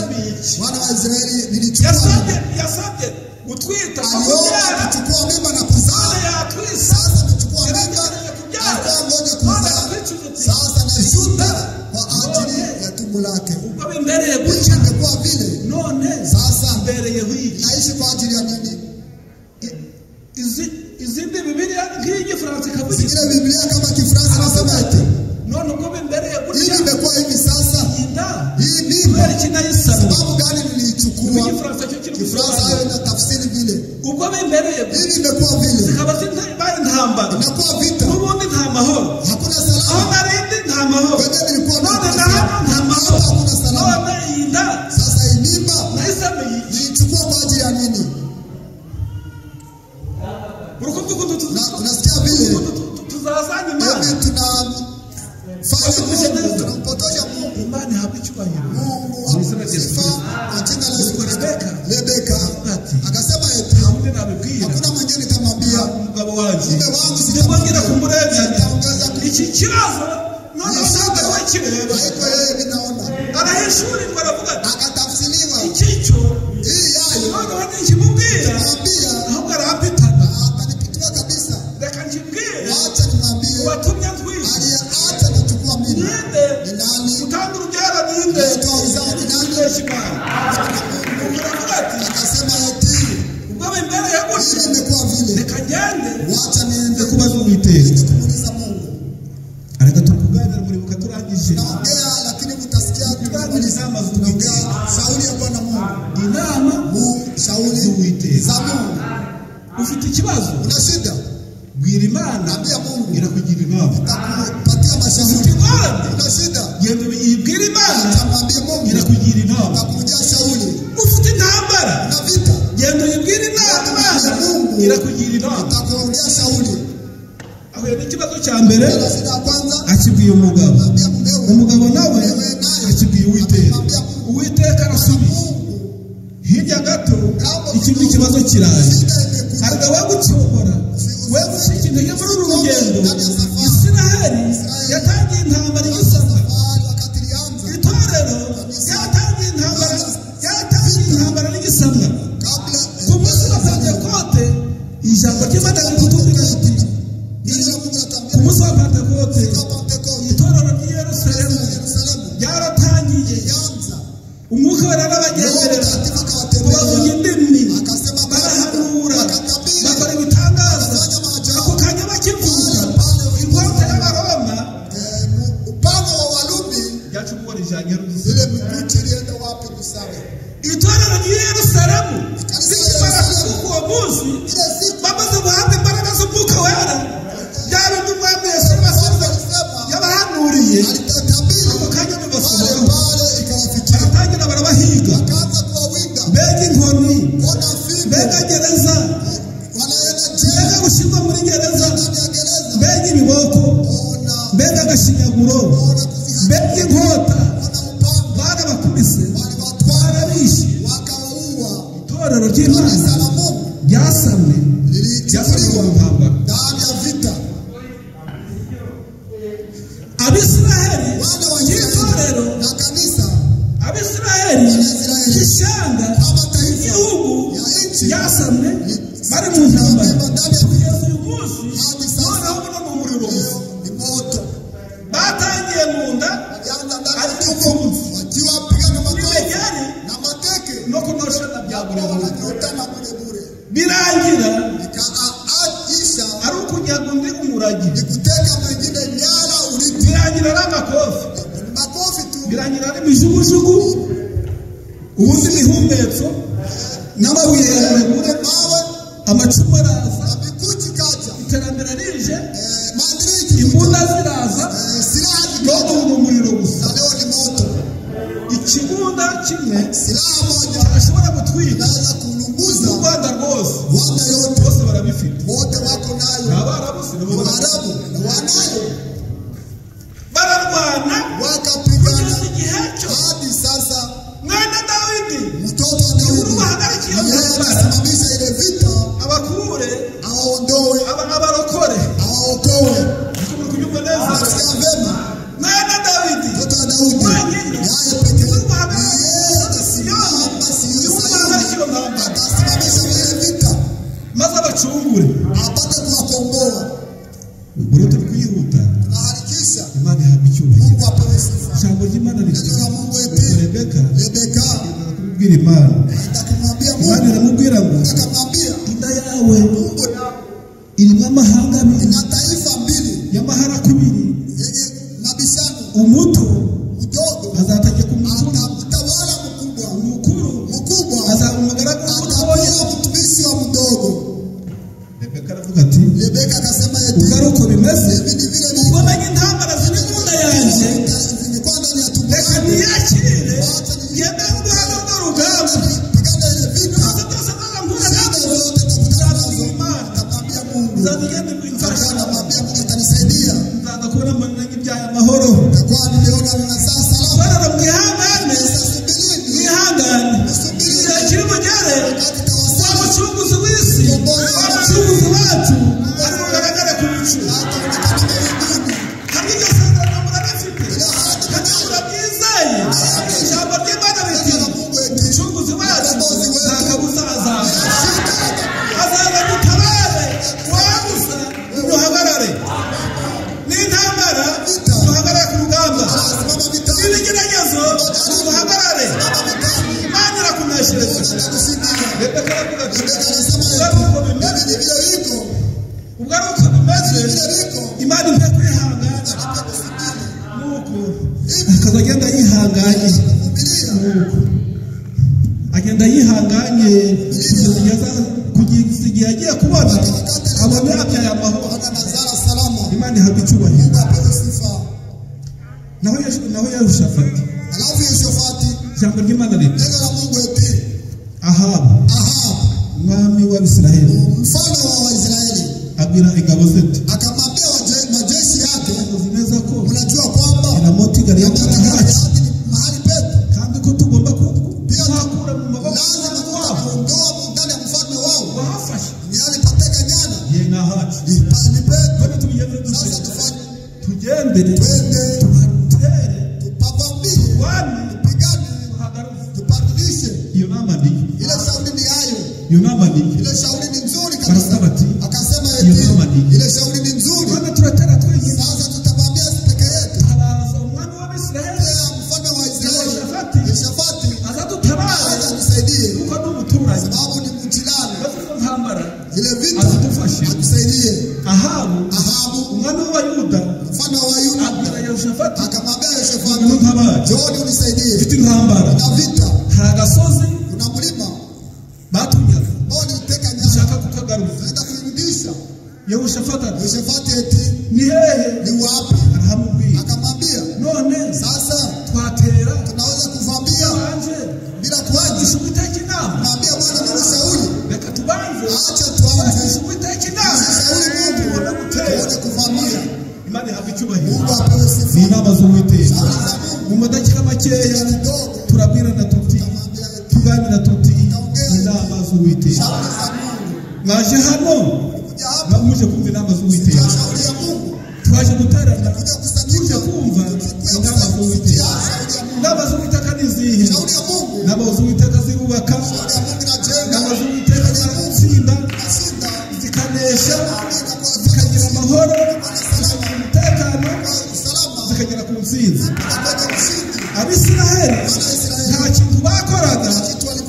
Wana wa Israeli nilichukua
yasabye gutwita
aliomba kuchukua mimba na kuzaa.
yatwisa
Sasa amechukua mimba, alikuwa ngoja kuzaa. Sasa nashuta kwa ajili ya tumbo lake.
ubwo bimbereye
Hivi
gutya
imekuwa vile,
none
sasa
mbereye wiki
naishi kwa ajili ya nini?
izindi bibiliya nk'iyigifaransa ikavuga
Zingine Biblia kama Kifaransa nasema eti
none ubwo bimbereye
hivi
gutya
imekuwa hivi sasa.
inda
Hii
kubera
mimba
iki nayisaba
sababu gani niliichukua? kufungua.
Kifaransa cyo kiri
Kifaransa hayo na tafsiri vile.
ubwo bimbereye
Hili imekuwa vile.
zikaba zintambara intambara
Inakuwa vita.
ubundi nta mahoro
Hakuna
aho
salama.
narindi nta mahoro
Kwenye nilikuwa
none
na
ndahano nta mahoro
hakuna salama.
none iyi nda
Sasa hii mimba
nahisemo iyi
nilichukua kwa ajili ya nini?
urukundo
Unasikia vile?
tuzasanga imana
Mimi tunafanya Mungu, tunampotosha Mungu.
imana ihabwa icyubahiro
Mungu sifa kwa jina la Yesu Kristo. Rebeka akasema eti
hamwe nabibwira
hakuna mwingine nitamwambia
umugabo wanjye
mume wangu
sitongera kumurenganya
sitaongeza
iki kibazo none usanga wakireba
haiko yeye binaona
arahishurirwa aravuga ati
akatafsiriwa
ikico
hii yayo
none wani nkimubwira
mwambia
ahubwo arapitana
akanipitua kabisa.
reka nkibwire
Wacha nimwambie
uwatumye ntwite
aliyeacha nachukua mimba
ninde
ni nani?
utanga urubyaro ninde
Toa uzao ni nani?
Yesu Imana uravuga ati
Akasema eti
ubwo bimbereye
hili
gutyo
imekuwa vile.
reka ngende
Wacha niende
kubaza uwiteka
kumuuliza Mungu.
areka tukuganira muri bukaturangije
Naongea lakini mtasikia
tuganiriza amazu
tunaongea shauri ya Bwana Mungu.
inama
Shauri za Mungu.
ufite ikibazo
Una shida?
bwira imana
Ambia Mungu.
irakugira inama
Takupatia mashauri. Una shida?
genda uyibwira imana
Atamwambia Mungu.
irakugira inama
Takujia shauri.
ufite intambara
Na vita.
genda uyibwira imana
Mungu.
irakugira inama
Takuongea shauri.
ahuye n'ikibazo cya mbere
Ila shida ya kwanza
akibwiye umugabo
ambia mumewe.
umugabo nawe akibwiye uwiteka
Ambia Mungu.
uwiteka arasubiza hirya gato ikindi kibazo kiraje
Shida imekuja.
ariko wagukiyobora we gucika intege muri uru rugendo isiraheli yatangiye intambara igisabwa
Safari wakati ilianza
itorero ryatangiye intambara n'igisabwa
kabla
ku munsi wa pentekote ijambo ry'imana ritubwira riti
neno la Mungu natambia
ku munsi wa pentekote
kwa Pentekoste
itorero ry'i yerusalemu
Yerusalemu
ryaratangiye
yanza
umwuka wera
Roho
n'abagenderera
Mtakatifu
kubavuga
akawatembelea
indimi
akasema
barahanura
akatabiri
bakora ibitangaza
akafanya
ako
maajabu
kanya bakivuga
pale
inkota y'abaroma
upanga wa Warumi
ryacumura ijanye
ile mikuti ilienda wapi Kusare
itorero ry'i yerusalemu zikimara kuvuga uwo munsi
ile siku
bamaze guhabwa imbaraga z'umwuka wera bya bindi umwami yesu abasubiza yabahanuriye
alitatabiri
ako kanya
pale
bibasohoraho
pale ikawafikia
baratangira barabahiga
akaanza kuwawinda
mbega inkoni
kuona fimbo
mbega gereza
wanaenda
mbega
jela
gushyirwa muri gereza
ndani ya gereza
mbega ibiboko
ona
mbega agashinyaguro
kuziha
mbega inkota
ona upanga
barabakubise
waliwatwara
barabishe
wakawaua
itorero ry'imana
kanisa la Mungu
ryasamwe ryasamwe
lilichukuliwa
mu ntambara
ndani ya vita
abisiraheli
wana wa
y'itorero
Israeli na kanisa
abisiraheli y'ishyanga
kama taifa
igihugu
ya nchi
ryasamwe bari mu ntambara
ndani ya vita
kugeza uyu munsi
hadi sasa
noneho buno mu muriro
leo ni moto
batangiye mu nda
walianza ndani ya
ariko
tumbo
ufunze
wakiwa wapigana makofi
n'imigeri
na mateke
no kunoshana bya buri muntu
wananyotana bure bure
birangira
ikaaisha
ari ukunyaga undi umuragi
ni kuteka mwingine nyara urithi
birangira ari amakofi
ni makofi tu
birangira ari imijugujugu ubundi imihumetso n'amabuye yarebure
mawe
amacumu araza
na mikuki kaja
iterambere rije
mandiriki
imbunda ziraza
silaha
none
zikaja
ubu ni umuriro gusa
na leo ni moto
ikibunda kimwe
silaha moja
cyashobora gutwika
inaweza
u
kulunguza
rwanda rwose
Rwanda yote
bose barabifite
wote wako
ni
nayo
abarabu si nibo barabifite
Waarabu wanayo
bararwana
wakapigana
kugeza igihe cyo
hadi sasa
mwana dawidi
mtoto wa Daudi yeye anasimamisha ile vita
abakure
aondoe
abarokore
aokoe
muri kunyumva neza
nasikia vema
mwana dawidi
mtoto wa Daudi
wenyine
yaye peke
urwanda
yeye atasimama
ntambara
atasimamisha ile vita
maze abacungure
apate kuwakomboa
ubwo turi kwihuta
tunaharakisha
imana ihabwa icyubahiro
Mungu apewe sifa
ijambo ry'imana
neno la Mungu eti
rebeka
Rebeka
kubwira imana
akamwambia Mungu
imana iramubwira ngo
akamwambia
inda yawe
Mungu na
irimo amahanga abiri
ina taifa mbili
y'amahara kubiri
yenye mabishano
umuto
mdogo
azategeka umukuru
atamtawala mkubwa
umukuru
mkubwa
bimeze ubwo menye intambara ziri mu nda yanjye reka niyakire ngende ndwana n'urugamba ibibazo byose mpura nabyo nzabwira Imana nzabigenda imfasha nzaza kubona mbona ibyaye amahoro barara mwihangane igihe kiri bugere wa mucunguzi w'isi wa mucunguzi wacu ari bugaragare ku bicu hamwe iryo sezerano murabifite kandi murabyizeye ijambo ry'Imana riti umucunguzi wacu nta kabuza azaza dutabare wabuza duhagarare n'intambara duhagarare ku rugamba n'ibigeragezo duhagarare Imana irakuneshereza reka karavuga ubwo ari uko bimeze Imana impe kwihangana nuko akazagenda yihanganye agenda yihanganye kugeza igihe agiye kubona abone abyaye amahoro Imana ihabwa icyubahiro naho Yehoshafati ijambo ry'Imana riti Ahabu umwami w'Abisiraheli abwira ingabo ze ati
akamwambia majeshi yake
uzi neza ko
unajua kwamba
Ramoti Galeyadi
mahali petu
kandi ko tugomba kuhakura mu maboko
lazima kuondoa ndani ya mfalme wao
wafashe
alipoteka nyara
ye na hacu
ni petu
bane tubigeze
sasa tufanye
tugendere
twende
tubatere
tupambane
tupigane
tupadilishe
iyo nama ni
ile shauri ni hayo
iyo nama ni
ile shauri ni nzuri kabisa akasema ile shauri ni nzuri
kana turatera twese
sasa tutabambia peke yetu
halaza umwami w'Abisiraheli
mfalme wa Israeli
Yehoshafati azadutabara
tusaidie
kuko n'umuturanyi
sababu ni mjilani
ntambara
ile vita
azadufashe
atusaidie
Ahabu umwami w'Abayuda
mfalme wa Yuda
abwira Yehoshafati
akamwambia Yehoshafati
ntabara
Joni unisaidie
mfite intambara
na vita
hari agasozi
kuna mlima
batunyaga
teka nyara
ushaka kukagaruza
naenda kuirudisha
Yehoshafati
eti
ni hehe
ni wapi
arahamubwira
akamwambia
none
sasa
twatera
tunaweza kuvambia
wanje
bila kuanza
tushubiteke inama
mwambia Bwana Mungu Sauli
reka tubanze
acha tuanze
tushubiteke inama
Sauli Mungu
tubone gutera
tuone kuvamia
Imana ihabwa icyubahiro
Mungu apewe sifa
ni inama z'Uwiteka mu madakika makeya turabwirana tuti tuganira tuti inama z'Uwiteka mwaje hano muje kumva inama z'Uwiteka twaje guterana tuje kumva inama z'Uwiteka inama z'Uwiteka ni izihe inama z'Uwiteka zirubaka inama z'Uwiteka ziratsinda zikanesha zikagira amahoro zikagira umutekano zikagera ku ntsinzi Abisiraheli nta kintu bakoraga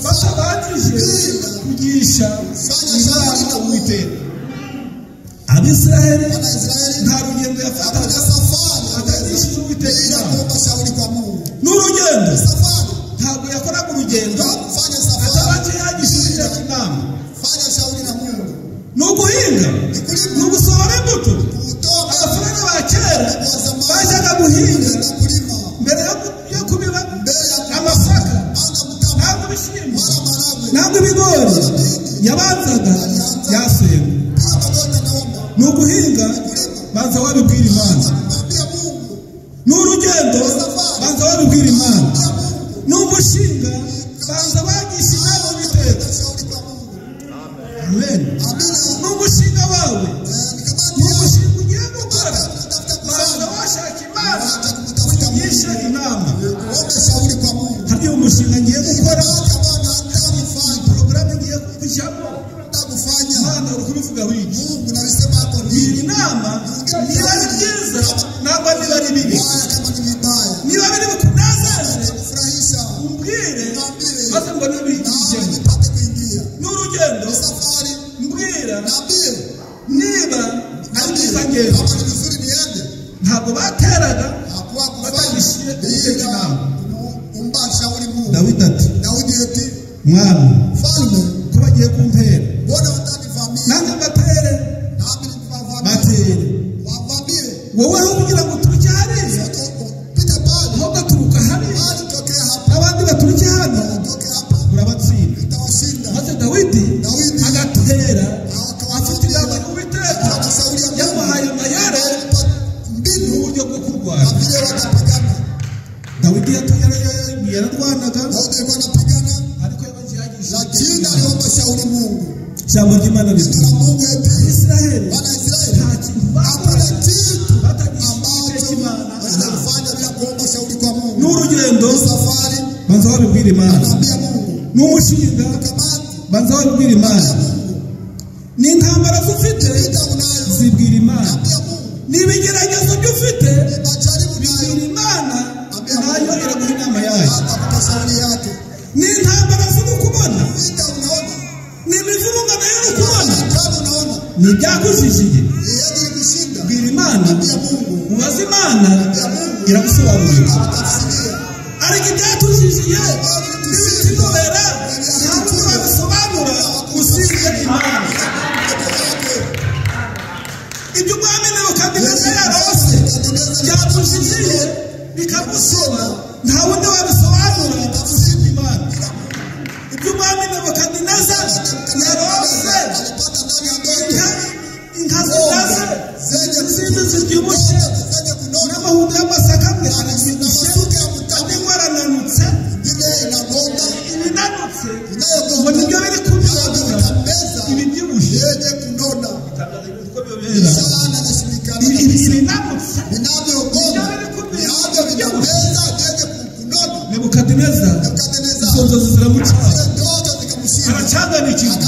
batabanje kugisha inama Uwiteka Abisiraheli nta rugendo yafataga atagishije Uwiteka inama n'urugendo ntabwo yakoraga urugendo atabanje yagishije inama n'uguhinga n'ugusohora imbuto abafaranga ba kera bajyaga guhinga mbere yo kubiba amasaka ntabwo ibishyimbo ntabwo ibigori yabanzaga yasenga n'uguhinga banza wabibwira Imana n'urugendo banza wabibwira Imana n'umushinga banza wagisha inama Uwiteka amen n'umushinga wawe n'umushinga ugiye gukora banza washaka Imana kugisha inama hari umushinga ngiye gukora porogaramu ngiye kujyamo Imana uri kubivuga wiki gira inama niba ari byiza ntabwo niba ari bibi niba biri bukunezeze umbwire maze mbone bigijemo n'urugendo mbwira niba ari byiza ngeze ntabwo bateraga batagishije Uwiteka inama Dawidi ati mwami ko bagiye kumpera nanjye mbatere batere wowe aho kugira ngo turye hariya aho gaturuka hariya n'abandi baturye hano urabatsinda. Maze Dawidi agatera afite inama y'Uwiteka yamuhaye amayere n'uburyo bwo kurwana. Dawidi yararwanaga ariko yabagihagisha ijambo ry'Imana riti Israheli nta kintu n'urugendo banza wabibwira Imana, n'umushinga banza wabibwira Imana, n'intambara zufite zibwira Imana, n'ibigeragezo by'ufite bibwira Imana, nayo iraguha inama yayo. N'intambara z'ukubona n'imivurungano y'ukubona n'ibyakujijije bwira Imana, ubaze Imana iragusobanurira. Ariko ibyatujijije n'ibitubera ntabwo wabisobanura usibye Imana. Ibyo umwami Nebukadineza yarose byatujijije bikamusoma nta wundi wabisobanura usibye Imana. Ibyo umwami Nebukadineza yarose inka zitaze izindi zibyibushye n'amahundo y'amasaka amwe arabyibushye andi ngo arananutse ibinanutse ngo nibyo biri kubyagura ibibyibushye ibinanutse nibyo biri kubyagura. Nebukadineza izo nzozi ziramucyaha aracanganikirwa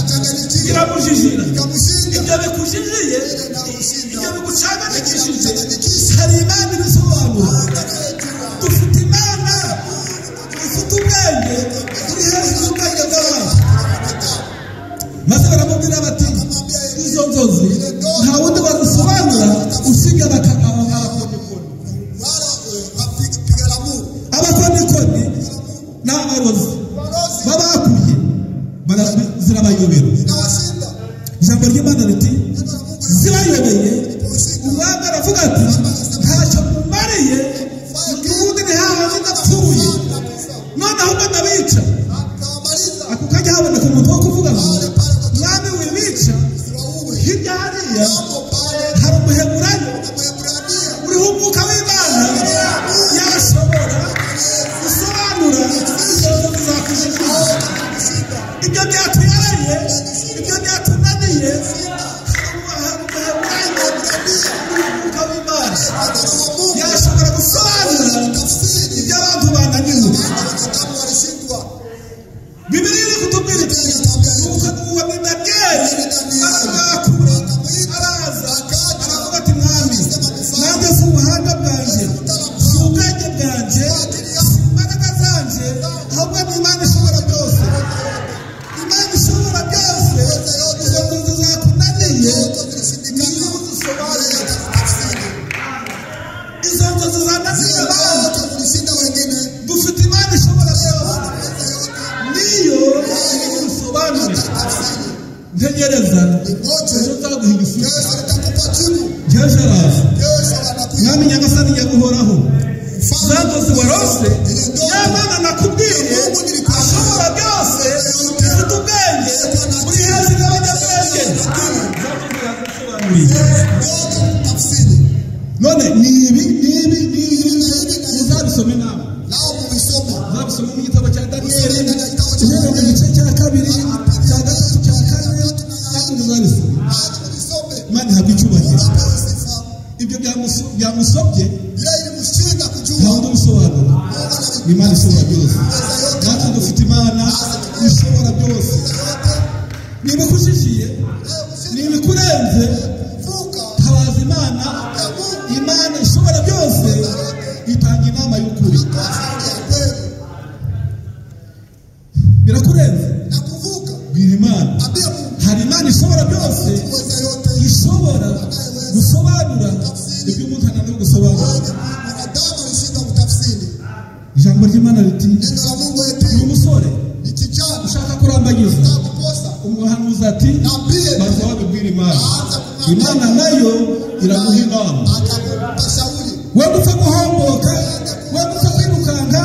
biramujijira. Ibyo bikujijiye ibyo bigucanganikishije hari Imana ibisobanura. Dufite Imana ifite ubwenge iri hejuru y'ubwenge bw'abantu. Maze baramubwira bati izo nzozi nta wundi bazisobanura usibye abakonikoni n'abarozi babakuye zirabayobera. Ijambo ry'Imana riti zibayobeye umwami aravuga ati ntacyo mumariye ubundi ni hahandi ndapfuye none ahubwo ndabica. Ako kajya haboneka umuntu wo kuvuga ngo mwami wibica hirya hariya hari umuheburayo uriho umwuka w'Imana yashobora gusobanura bizakujijije. Ibyo byatuyareye ibyo byatunaniye umwuka w'Imana yashobora gusobanura ibyo abantu bananiwe. Bibiliya iri kutubwira iti uwo ni Daniyeli aramwakura araza aravuga ati mwami nanjye si ubuhanga bwanjye si ubwenge bwanjye si imbaraga zanjye ahubwo ni Imana ishobora byose. Imana ishobora byose izo nzozi zakunaniye nizo uzisobanura. Izo nzozi zananiye abantu dufite Imana ishobora byose niyo usobanura. Ntegereza ejo nzaguha igisubizo. Jeje araza mwami nyagasani nyaguhoraho za nzozi warose ya Mana nakubwiye ashobora byose ifite ubwenge uri hejuru y'abanyabwenge. None nibi uzabisome nawe uzabisome mu gitabo cya Daniyeli mu gice cya 2 cya 3 cya 4 uzabisome. Imana ihabwa icyubahiro. Ibyo byamusobye nta wundi ubisobanura. Imana ishobora byose. Natwe dufite Imana ishobora byose. Niba kujijiye niba kurenze tabaza Imana. Imana ishobora byose itanga inama y'ukuri. Birakurenze bwira Imana. Hari Imana ishobora byose ishobora gusobanura ibyo umuntu ananiwe gusobanura. Ijambo ry'Imana riti uyu musore ushaka kurambagiza umuhanuzi ati banza wabibwira Imana. Imana nayo iraguha inama. wagupfa guhomboka wagupfa kwirukanka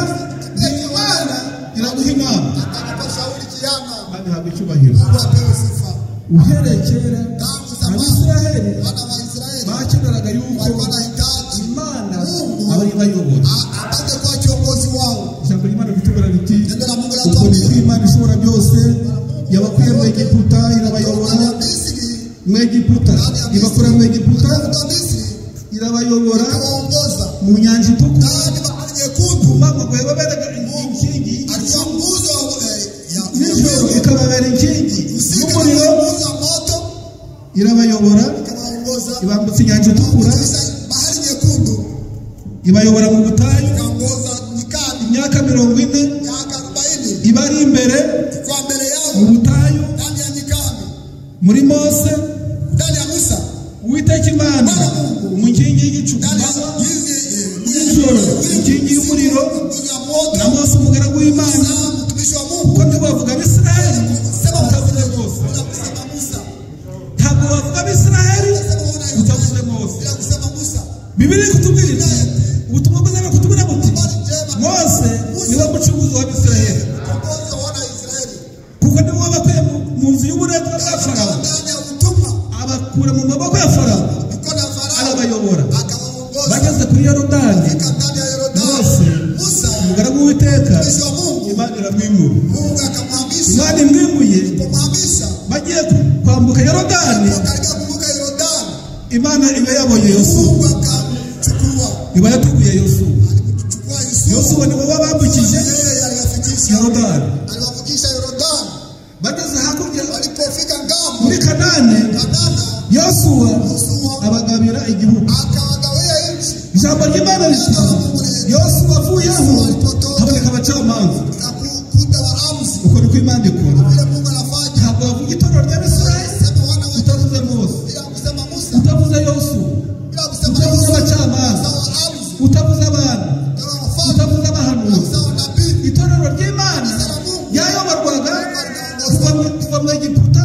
Imana iraguha inama kandi habwa icyubahiro uhereye kera Abisiraheli bakeneraga yuko Imana abari bayobora ijambo ry'Imana ritubwira riti uko niko Imana ishobora byose yabakuye mu Egiputa irabayobora mu Egiputa ibakura mu Egiputa irabayobora mu nyanja itukura bamagwe baberaga inkingi nijoro ikababera inkingi y'umuriro irabayobora ibambutsa inyanja itukura ibayobora mu butayu imyaka 40 ibari imbere mu butayu muri Mose Uwiteka Imana mu nkingi y'igicu nijoro inkingi y'umuriro na Mose umugaragu w'Imana kuko ntibavuga Abisiraheli utavuze Mose ntabwo bavuga Abisiraheli utavuze Mose Bibiliya kutubwira iti ubutumwa bw'Imana kutubwira buti Mose niwe mucunguzi w'Abisiraheli kuko niwe wabakuye mu nzu y'uburetwa bwa Farawo abakura mu maboko ya Farawo arabayobora bageze kuri Yorodani Mose umugaragu w'Uwiteka Imana iramwimura Imana imwimuye bagiye kwambuka Yorodani Imana iba yaboye Yosuwa iba yateguye Yosuwa niwe wabambukije Yorodani bageze hakurya muri Kanani Yosuwa abagabira igihugu ijambo ry'Imana riti Yosuwa avuyeho haboneka abacamanza uko niko Imana ikora ntabwo bavuga itorero ry'Abisiraheli utavuze Mose utavuze Yosuwa utavuze abacamanza utavuze abantu utavuze abahanuzi itorero ry'Imana ryayoborwaga kuva mu Egiputa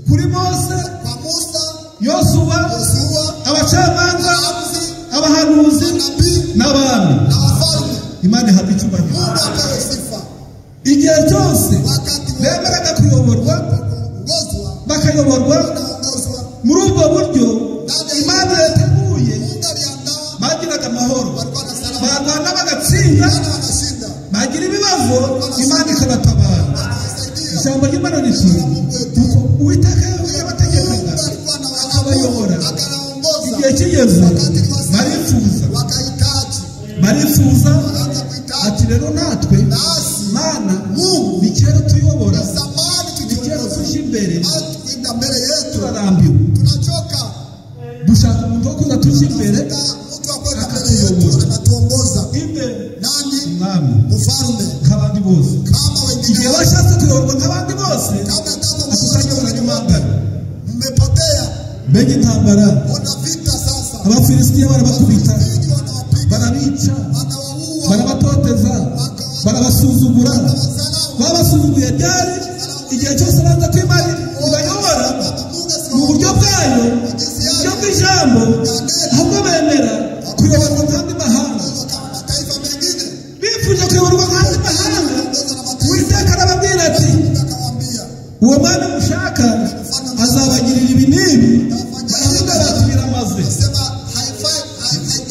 kuri Mose Yosuwa abacamanza abahanuzi n'abami Imana ihabwa icyubahiro igihe cyose bemeraga kuyoborwa bakayoborwa muri ubwo buryo Imana yateguye bagiraga amahoro barwana bagatsinda bagira ibibazo Imana ikabatabara ijambo ry'Imana riti Uwiteka yabategekaga akabayobora igihe kigeze barifuza ati rero natwe Mana ni kera tuyobora ni kera tuje imbere turarambiwe dushaka umuntu wo kuza tuje imbere akatuyobora umwami nk'abandi bose igihe bashatse kuyoborwa nk'abandi bose akutanyobora n'imangana mbega intambara Abafilisitiya barabakubita barabica barabatoteza barabasuzugura babasuzuguye ryari igihe cyose baza ko Imana ibayobora mu buryo bwayo buryo bw'ijambo ahubwo bemera kuyoborwa nk'andi mahanga bifuje kuyoborwa nk'andi mahanga Uwiteka arababwira ati uwo mwana mushaka azabagirira ibi n'ibi baravuga bati biramaze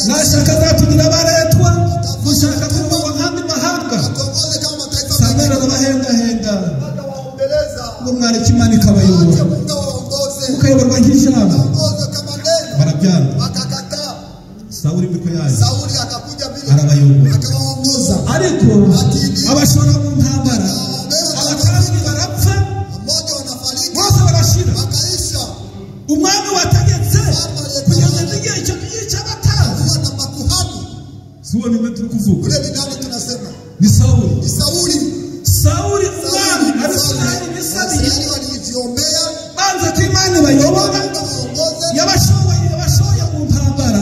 nashaka azatugira abaretwa gushaka kuyoborwa nk'andi mahanga Samweli arabahendahenga ngo mwareke Imana ikabayobora mukayoborwa nk'ijambo barabyanga Sawuli niko yaje arabayobora ariko abashora mu ntambara abatambyi barapfa bose barashira umwami wategetse kugeza n'igihe cyo kwica abatambyi siwo nimwe turi kuvuga ni Sawuli umwami Abisiraheli bisabiye banze ko Imana ibayobora yabashoye mu ntambara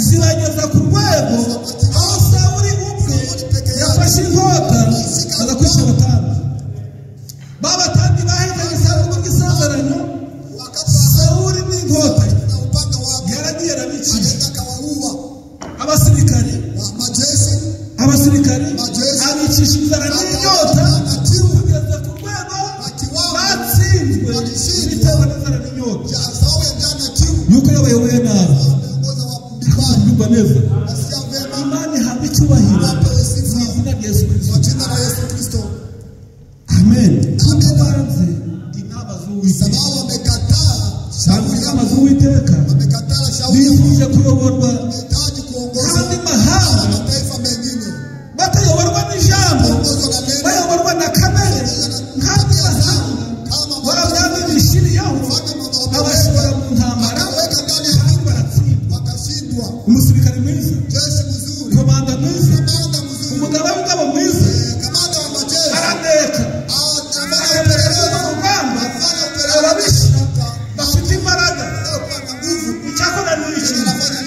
zibageza ku rwego aho Sawuli ubwe yafashe inkota aza kwica abatambyi babatambyi bahejeje isanduku ry'isezerano Sawuli n'inkota yaragiye arabiciye kugwa neza.
nasikia vema.
Imani ihabwa icyubahiro
Wapewe
mu
sifa
izina rya Yesu Kristo.
kwa jina la Yesu Kristo.
Amen. Tubanze inama z'Uwiteka.
Sababu wamekataa
Sababu inama z'Uwiteka
wamekataa shauri
bifuje kuyoborwa
wanahitaji kuongozwa
kandi mahanga
na mataifa mengine
batayoborwa n'ijambo,
kuongozwa na neno
bayoborwa na kamere kandi mahanga
kama
barabwami bishiriyeho abashobora mu ntambara
wakaweka ndani ya
kandi baratsindwa.
wakashindwa.
Umusirikare mwiza,
Jeshi mzuri,
komanda mwiza,
kamanda mzuri,
umugaba w'ingabo mwiza
kamanda wa majeshi
araneka
anafanya
ayobereza
upelelezi,
urugamba,
anafanya
arabisha
upelelezi,
bafite imbaraga.
anakuwa na nguvu.
Icyakora ni iki?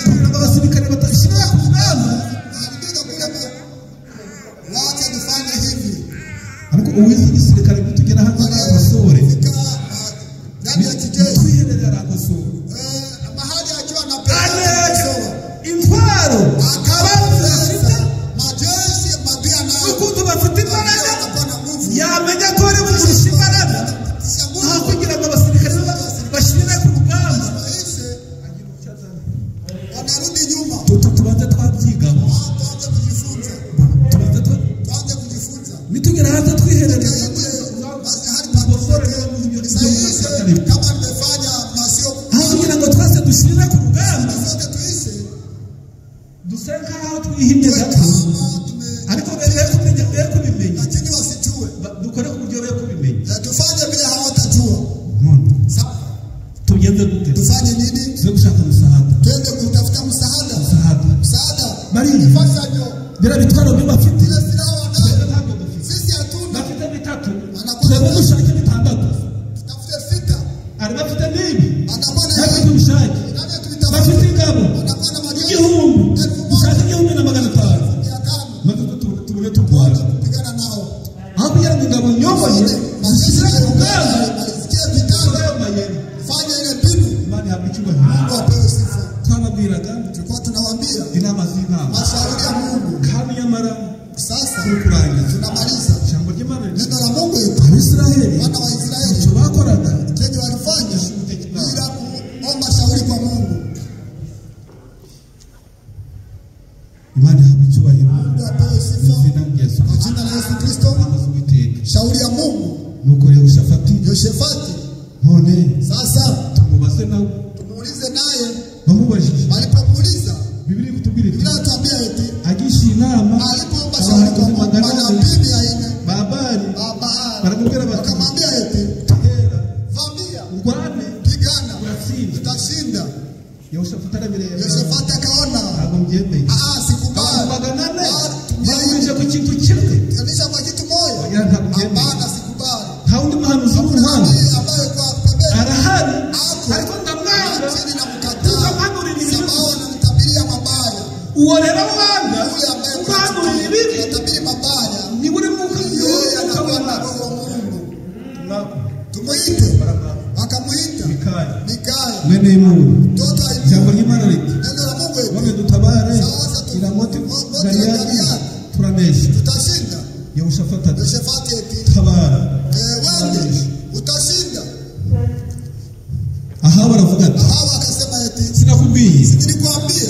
Kugira ngo abasirikare badashyira ku rugamba,
Alipiga kule wacha tufanye hivi.
ariko uwize igisirikare kutugera hano n'abasore
Fika ndani ya kijeshi
twiherera aragosora
mahali akiwa anapenda
aneka
kusoma.
intwaro akabazi bafite
Majeshi mabia nayo
ukuntu bafite imbaraga,
anakuwa na nguvu.
yamenya ko ari bumurusha imbaraga,
Kisha nguvu
aho kugira ngo abasirikare bashyire ku rugamba.
maisha wanarudi nyuma.
Tubanze twabyigaho,
Tuanze kujifunza.
tubanze
Tuanze kujifunza.
nitugera hanze twiherereza
Basi hadi pamoja kama nimefanya masio
aho kugira ngo twese dushyire ku rugamba
sote tuishi
dusenga aho twihimye gato, ariko be kubimenya,
lakini wasijue.
dukore ku buryo be kubimenya.
Tufanye vile hawatajua. Sawa.
Tugenze dute?
Tufanye nini?
Tuze gushaka msaada.
Twende kutafuta msaada. Msaada.
Bari
Fanya nyo.
bira bitwaro byo bafite,
Ile silaha wanayo.
ntabwo dufite.
Sisi hatuna.
Bafite bitatu, twebwe dushake bitandatu.
Tutafute sita.
Ari bafite n'ibi,
Anakuwa na
natwe tubishake.
nani tulitafuta.
Bafite ingabo
Anakuwa na majeshi
igihumbi, dushake 1,500
500
maze tubone turwana.
kupigana nao.
Aho kugira ngo ingabo nyoboye zishyire ku rugamba,
Malisikia vitano.
ayo mayeri
Fanya ile mbinu.
Imana ihabwa icyubahiro.
Wapewe sifa.
Twababwiraga
Tulikuwa tunawaambia
inama z'inama,
mashauri ya Mungu.
kandi nyamara
Sasa
turi kurangiza
tunamaliza.
ijambo ry'Imana.
Neno la Mungu yetu.
Abisiraheli
Wana wa Israeli
icyo bakoraga
kenye walifanya bila kuomba shauri kwa Mungu.
Imana ihabwa icyubahiro.
Mungu apewe sifa.
Izina rya Yesu
Kwa jina la Yesu Kristo.
inama z'Uwiteka.
Shauri ya Mungu.
Nuko rero Shafati
Yoshefati
none
sasa
tumubaze nawe,
tumuulize naye.
bamubajije
Alipomuuliza
Biblia ikutubwira iti
Biblia inatuambia eti
agisha inama
alipoomba shauri kwa Mungu manabii 400
babari
Babaali
baramubwira bati
wakamwambia eti
tera
vamia,
urwane
pigana,
uratsinda.
utashinda.
Yehoshafati arabireba
Yoshefati akaona
ntabwo mbyemeye,
sikubali.
baganane bahurije ku kintu kimwe,
Tunisha kwa kitu moja.
wagira ntabwo mbyemeye.
Hapana, sikubali.
Nta wundi muhanuzi w'umuhanga
Ambaye kwa pembeni
arahari,
ako
ariko ndamwanga
chini na mkataa.
ukamhanurira ibibi.
Sababu anamtabiria mabaya.
Uwo rero wanga
Yule ambaye
ukamhanurira ibibi
anatabiri mabaya,
ni buri muka
yeye anakuwa na
w'Imana.
roho wa Mungu.
Mwako
Tumuite.
barabara
Akamuita
Mikaya
Mikaya
mwene Imuru.
mtoto wa
Ijambo
Imuru.
ry'Imana riti
Neno la Mungu eti
wame dutabare
Sasa
iramoti
Moti
Galiyadi
Galiyadi.
turanesha.
tutashinda.
Yehoshafati ati
Yoshefati eti
tabara.
wende utashinda.
Aha baravuga ati
Hawa akasema eti
sinakubwiye
nilikwambia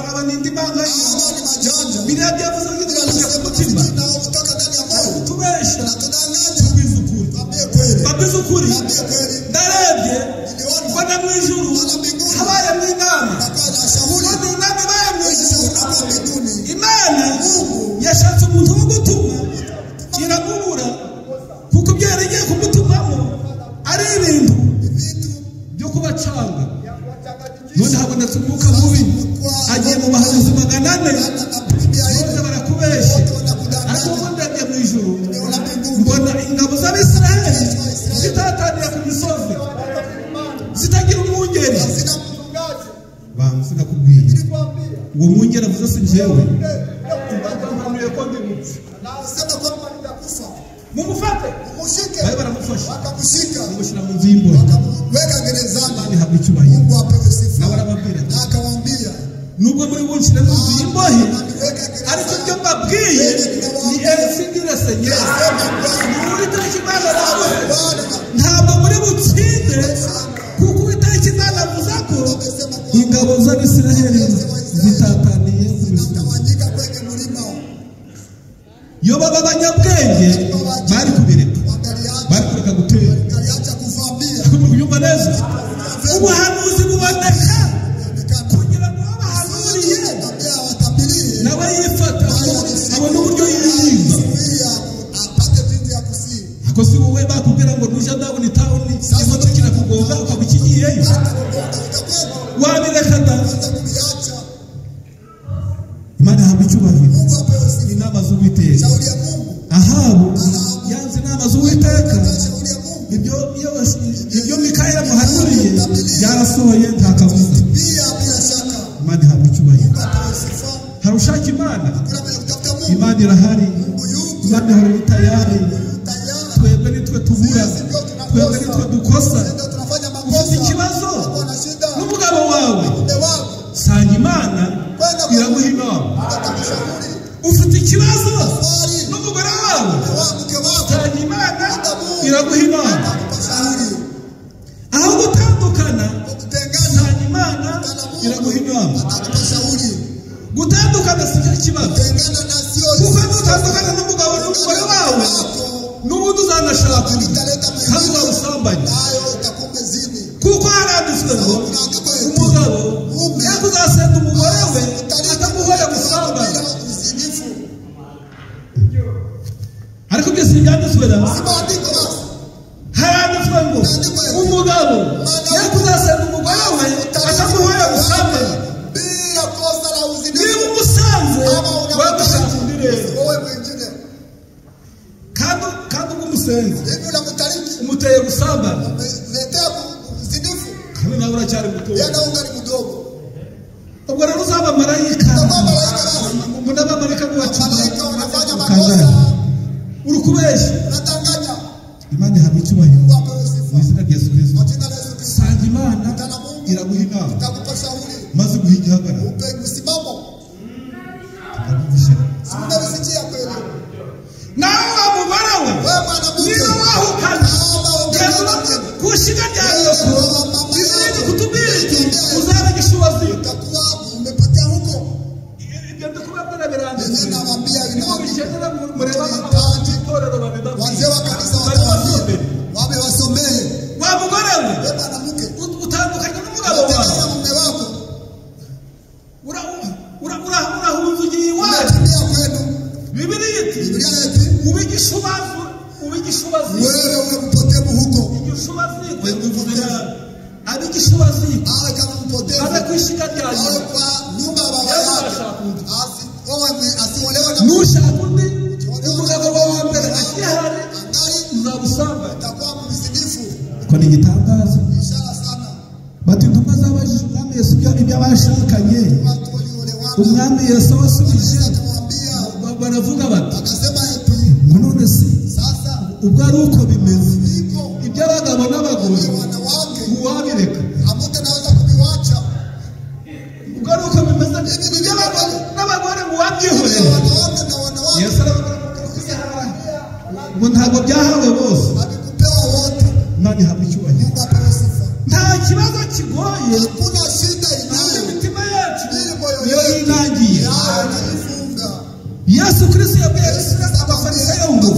abanindi banga
hawa ni majanja.
biriya byavuze ngo
Biblia
ibyo
inasema
mutima
nao kutoka ndani ya moyo
tubesha
na tudanganya.
tubize ukuri
Mwambie kweli.
babize ukuri.
Mwambie kweli.
Ndarebye
Niliona
mbona mu ijuru
Bwana mbinguni
habaye mu inama,
nakaa na shauri.
none inama ibaye mu ijuru.
Shauri kwa mbinguni.
Imana yashatse umuntu wo gutuma iramubura, kuko ibyo yari igiye kumutumamo ari ibintu
Vitu
byo kubacanga.
ya kuwachanganyikisha.
None habonetse umwuka mubi, agiye mu bahanuzi 400
Na Biblia hii
bose barakubeshya.
wote
Ariko
wanakudanganya.
ubundi agiye mu ijuru
Niona mbinguni.
mbona ingabo z'Abisiraheli zitataniye ku misozi zitagira umwungeri.
Sina mchungaji.
Banga sinakubwiye
Nilikwambia.
uwo mwungeri avuze si njyewe,
Mpanuye ko ndimutse. Nasema kwamba nitakufa.
mumufate.
Umushike.
Bari baramufasha
Wakamshika.
bamushyira mu nzu y'imbohe.
Wakamweka gerezani.
Imana ihabwa icyubahiro.
Mungu apewe sifa.
Nawe arababwira ati
Na akawaambia
nubwo muri bunshyire mu nzu y'imbohe,
ameniweka
ariko
gerezani.
ibyo mbabwiye ni elfidire senyeri, ni uwiteka Imana nawe
Bwana
ntabwo muri butsinde, kuko uwiteka Imana avuze ko ingabo z'Abisiraheli zitataniye ku misozi.
zinatawanyika kwenye mlima.
Iyo baba abanyabwenge bari kubireka, bari kureka gutera.
Waliacha kuvamia.
Kubyumva neza, ubuhanuzi buboneka kugira ngo abahanuriye nawe yifata abone uburyo yirinda. Ako si wowe bakubwira ngo nujya ndabona itawuni imodoka irakugonga ukaba ukigiyeyo, wabireka da. Imana ihabwa icyubahiro. Inama z'Uwiteka. Ahabu yanze inama z'Uwiteka. Ibyo Mikaya yamuhanuriye byarasohoye nta kabuza. Imana ihabwa icyubahiro. Hari ushaka Imana, Imana irahari. Imana ihari tayari. Twebwe nitwe tubura, twebwe nitwe dukosa. Ufite ikibazo n'umugabo wawe, sanga Imana iraguha inama. Ufite ikibazo n'umugore wawe, sanga Imana iraguha inama. Aho gutandukana, sanga Imana iraguha inama. Gutandukana si cyo kibazo, kuko nutandukana n'umugabo n'umugore wawe n'ubundi uzanashaka undi kandi uzawusambanya. Kuko haranditswe ngo umugabo yakuzasenda umugore we atamuhoye gusambanya. Ariko byose byanditswe da, haranditswe ngo umugabo yakuzasenda umugore we atamuhoye gusambanya. Niba umusanze wagushaka undi rero, kandi umusenze umuteye gusambana, kandi nawe uracyari mutoya. Ubwo rero uzaba marayika, n'abamarayika bubacunga ukazana uri kubeshya. Imana ihabwa icyubahiro mu izina rya Yesu Kristo. Sanga Imana iraguha inama maze guha igihagararo. Nawe wa mugore we niba wahukana kushiga rya nyoko, Biblia kutubwira iti uzaba gishubazi. Ibyo ndikubabwira biranditse. Bikenera mureba itorero
wazee wa kanisa wamewasomee.
Wa mugore we utandukanye n'umugabo wawe, urahunza ugiye iwacu. Biblia iti ubigishubazi.
Wewe mpotevu huko.
Igishubazi abigishubazi
kama mpotevu
abakwishika ryanyu
kwa nyumba ya baba yake asiolewe na
nushakundi umugabo wawe mbere akihari uzabusamba.
atakuwa mzinifu.
Ko ni gitangaza.
Ishara sana.
Bati ntumwa zabajije umwami Yesu ibyo abashakanye. Umwami Yesu wasubije baravuga bati
akasema eti
ngo none se
sasa
ubwo ari uko bimeze ibyo abagabo n'abagore uwabireka
amute naweza kubiwacha.
ubwo ari uko bimeze ibyo abagabo n'abagore uwabyihorera. Yesu aravuga ngo ntabwo byahawe bose,
Alikupewa wote.
Imana ihabwa icyubahiro.
Mungu apewe sifa.
Nta kibazo kigoye,
Hakuna shida inayo.
imitima yacu
moyo
niyo yinangiye.
inajifunga.
Yesu Kristo yabwiye abafarisayo ngo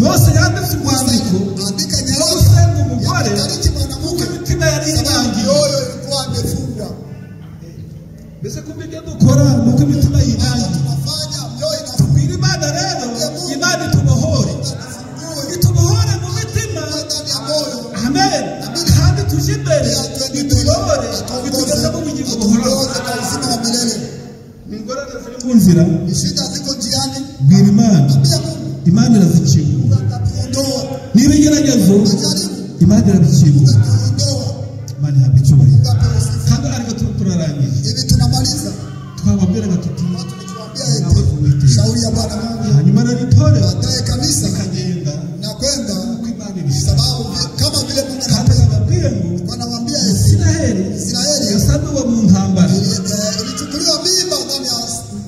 Mose yanditse umwandiko
andika
wo
nyaraka
gusenga umugore
tariki
kuko
mwanamke
imitima yari yinangiye.
yoyo ilikuwa amefunga.
Mbese kumva ibyo dukora nuko imitima yinangiye.
Tunafanya mioyo
Tubwire Imana rero, Imana itubohore, itubohore mu mitima.
ndani ya moyo.
Amen. Kandi tuje imbere ituyobore itugeze mu bugingo buhoraho.
Tuongoze kwa uzima wa milele.
Ingorane ziri mu nzira,
Shida ziko njiani.
bwira Imana,
Pia Mungu
Imana irazikingura.
atatuondoa.
N'ibigeragezo
Majaribu
Imana irabikingura.
atatuondoa.
Imana ihabwa icyubahiro.
Mungu apewe sifa.
Kandi ariko turarangije,
Hivi tunamaliza.
twababwiraga tuti
Tulichowaambia
ntabwo
eti
tuwiteze.
shauri ya Bwana Mungu.
Hanyuma n'itorero
Baadaye kanisa
rikagenda
na kwenda
uko Imana ibishaka.
sababu kama vile Mungu
Kandi
anapenda.
ababwiye ngo
Wanamwambia eti
Isiraheli
Israeli
yasanuwe mu ntambara.
ilichukuliwa mimba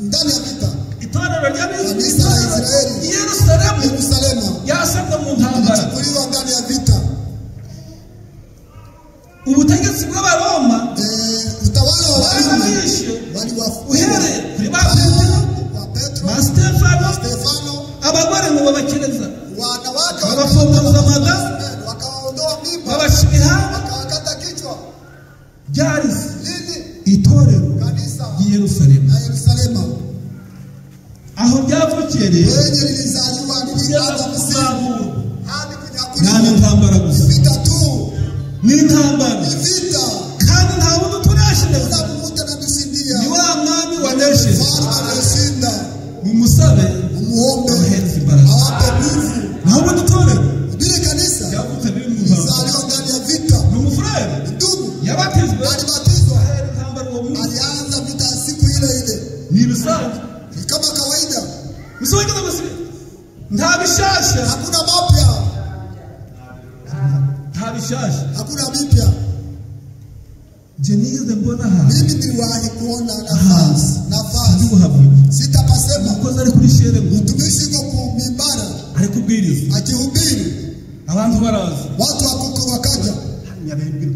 ndani ya vita.
Itorero
Kanisa la Israeli
i Yerusalemu
Yerusalemu
yasanwe mu ntambara.
ilichukuliwa ndani ya vita.
Ubutegetsi bw'Abaroma
Utawala wa Rumi
barabishe babakereza
wanawake
babafunguza amada
wakaondoa mimba
babashiha
wakawakata kichwa.
byari
Lini?
itorero
Kanisa
i Yerusalemu
na Yerusalema
aho byavukiye rero
wenye lilizaliwa lilianza msimu hadi kunyakuliwa.
nta ntambara gusa
Vita tu
ni intambara
ni vita.
kandi nta wundi tuneshereza
Kuna mvuta na dusindia
ni wa mwami wanesheje
Mfalme aliyeshinda.
mumusabe
Umuombe
abahereza imbaraga
awape nguvu.
nta wundi torero
Vile kanisa
byavutse biri mu ntambara
lilizaliwa ndani ya vita.
ni umufurere
Ndugu
yabatizwe
alibatizwa,
ahera intambara uwo munsi
alianza vita siku ile ile.
ni ibisanzwe
Ni kama kawaida,
bisobanura gusa nta bishasha
hakuna mapya,
nta bishasha
hakuna mipya.
je nigeze mbona aha
Mimi niliwahi kuona nafasi,
ndibuhavuye
sitapasema.
umukozi ari kuri shere ngo
Mtumishi yuko kumimbara
ari kubwiriza
akihubiri,
abantu baraza
watu wakuko wakaja,
nyabembwe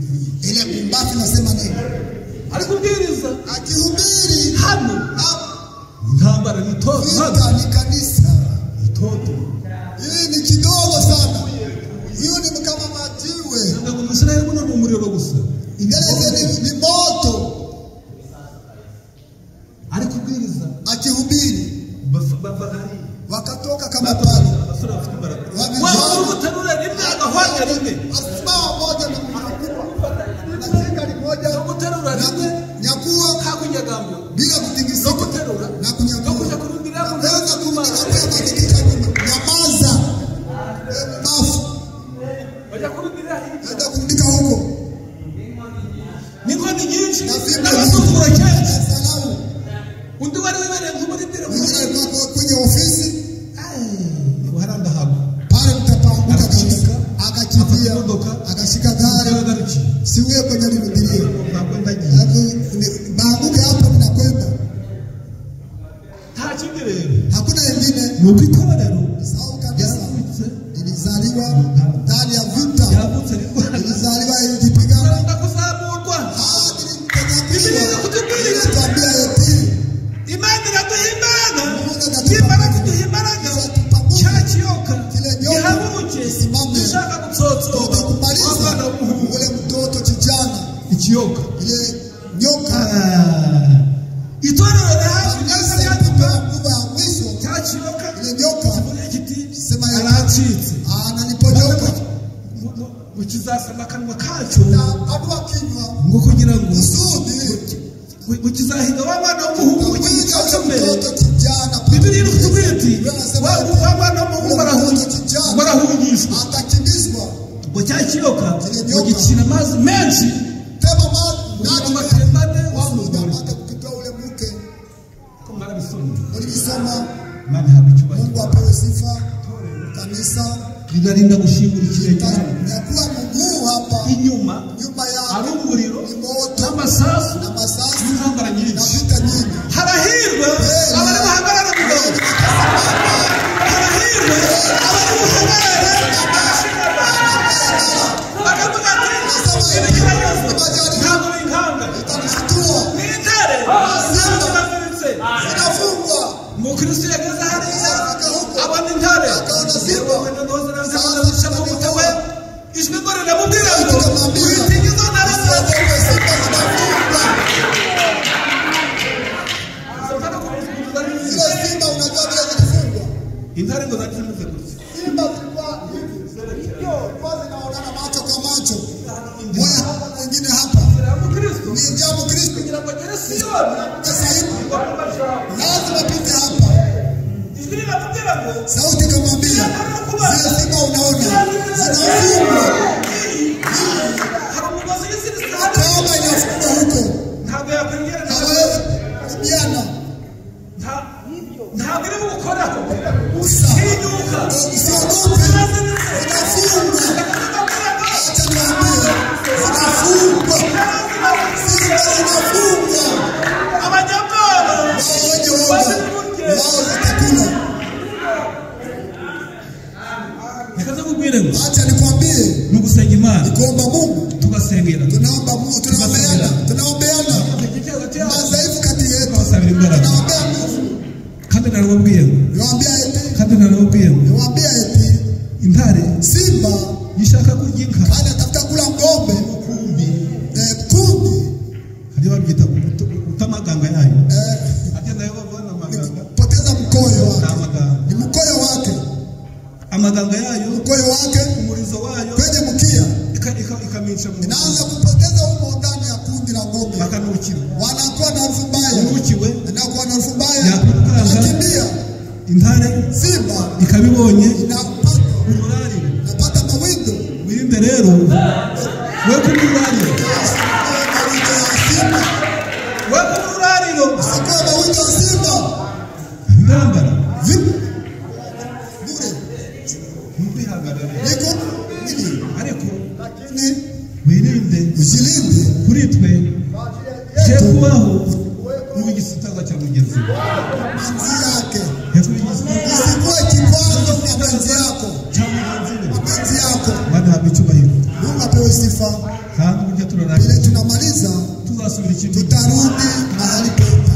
ile mimbafi nasema nini?
ari kubwiriza
Akihubiri
hano
hapo,
intambara ni toto
vita ni kanisa.
toto
Hii ni kidogo sana, hiyo ni kama majiwe.
ngo Israeli buno mu muriro gusa
Ingereza ni moto.
ari kubwiriza
Akihubiri
bavagari
wakatoka kama pale,
abasore bafite imbaraga
Wabijana.
waba uruterura rimwe agahwanya rimwe
asimama moja na mnyakuwa na shika limoja
guterura rimwe
nyakuwa
kakunyagambo
bila
no
kutingisika
guterura
na
no
kunyakua
kuja kurundira mu
naweza kutikika nyuma. Nyamaza, mafu
bajya kurundira hirya
naweza kurudika huko
niko ni nyinshi
na fimbo
n'abasukura kenshi
salamu.
undi wari wibereye nk'umurindira
Mwingine alikuwa kwenye ofisi
uharanda habo
pale, mtapanguka kabisa, akakimbia
imodoka
akashika gari,
yaragaruki
siwe kwenye lirudilia
ntabwo ndagiye
baanguke hapo, mnakwenda.
nta kindi rero
Hakuna wengine.
ni uko itorero
Sawa kabisa,
yaravutse
lilizaliwa ndani ya vita,
yaravutse rirwana
lilizaliwa ilijipigana
rwanda kuzamurwa
hadi
Biblia
likanyakuliwa.
inatubwira
Inatuambia eti
imana iraduha imbaraga nimara kuduha imbaraga cya kiyoka gihabuke gishaka gutsotsoba abana b'umuhungu
ule mtoto kijana,
ikiyoka
ile nyoka
itorero rihafi
kanisa
ryaduka
ilipewa nguvu ya mwisho.
cya kiyoka
Ile nyoka
kivuga kiti
sema ya
aracitse
ananiponyoka
ngo kizasama akanwa kacyo
na adua kinywa
ngo kugira ngo
kusudi
ngo kizahiga wa mwana w'umuhungu w'igicaca mbere
mtoto kijana.
Biblia iratubwira iti wa mwana w'umuhungu barahungishwa
atakimbizwa
ngo cya kiyoka ngo gicira amazi menshi
tema maji
amatembane wamugore
hata kukitoa ule mke.
ko mwarabisomye
Ulivisoma.
mwana haba icyubahiro
Mungu apewe sifa. Kanisa
rigarinda gushingura ikirenge
nyakuwa mguu hapa
inyuma
nyuma ya
ari umuriro
moto
n'amasasu
na masasi
n'intambara
na
nyinshi
vita nyingi.
harahirwa abari buhagarara mugabo harahirwa abari buhagarara bakavuga ati ibi kibazo ntabwo binkanga
Itanishtua.
ni intare ziraziritse
Inafungwa.
umukristo yageze hariya abona intare yewe noneho zirazica mu mutwe ijwi ngo riramubwira ngo witinya izo ntare
Siogope, simba zinafungwa. Zile simba unajua vile zilifungwa.
intare ngo zari zimeze gutya
Simba zilikuwa hivi. Ndio, kwa zinaonana macho kwa macho. Moja hapa na nyingine hapa.
umukristo
Ni jambo Kristo.
kugira ngo agere siyoni
Sasa hivi
ijwi
lazima pite hapa.
riramubwira ngo
Sauti kamwambia, zile simba unaona zinafungwa.
hari umugozi w'izindi
Kama inafungwa huko,
ntabwo yakwinjira
hawezi kubiana.
ntabwo iri bugukoraho
Usa.
ntinyuka
Usiogope. Zinafungwa. Acha niwaambie. Zinafungwa. Simba zinafungwa.
abanyabwoba
Wao wenye woga. Wao zitakula.
reka nkubwire ngo
Acha nikwambie,
ni ugusenga imana
kuomba Mungu,
tugasengera
tunaomba Mungu, tunaombeana madhaifu kati yetu,
tukabasabira imbaraga
tunaombea Mungu.
kandi narababwiye ngo
Niwaambia eti
kandi narababwiye ngo
niwaambia eti
intare
simba
yishaka kurya inka
kana tafuta kula ng'ombe
kumbi
kundi
hadi babyita utamaganga yayo hadi nayo babona amaganga
poteza mkoyo wake
amaganga
ni mkoyo wake
amaganga yayo
mkoyo wake
umurizo wayo
kwenye mkia
ikaminsha mu
inaanza kupoteza humo ndani ya kundi la ng'ombe
bakanukira
wanakuwa na harufu mbaya
ukiwe
anakuwa na harufu mbaya
yakukaza
akimbia
intare
simba
ikabibonye
inapata
umurariro
napata mawindo
wirinde rero we kumurariro we kumurariro
sikuwa mawindo ya simba
ndambara
vipi bure
mbihagarare
niko nini
ariko
ni
wirinde
usilinde
kuri twe je kubaho n'ugisitaza cya mugenzi
manzi yake
isikuwe
isikuwe kikwazo kwa manzi yako
cya mugenzi
manzi yako
bana bicyubahiro
Mungu apewe sifa
kandi ujya
ile
turarangije
tunamaliza
tuzasubira ikintu
tutarudi mahali pepa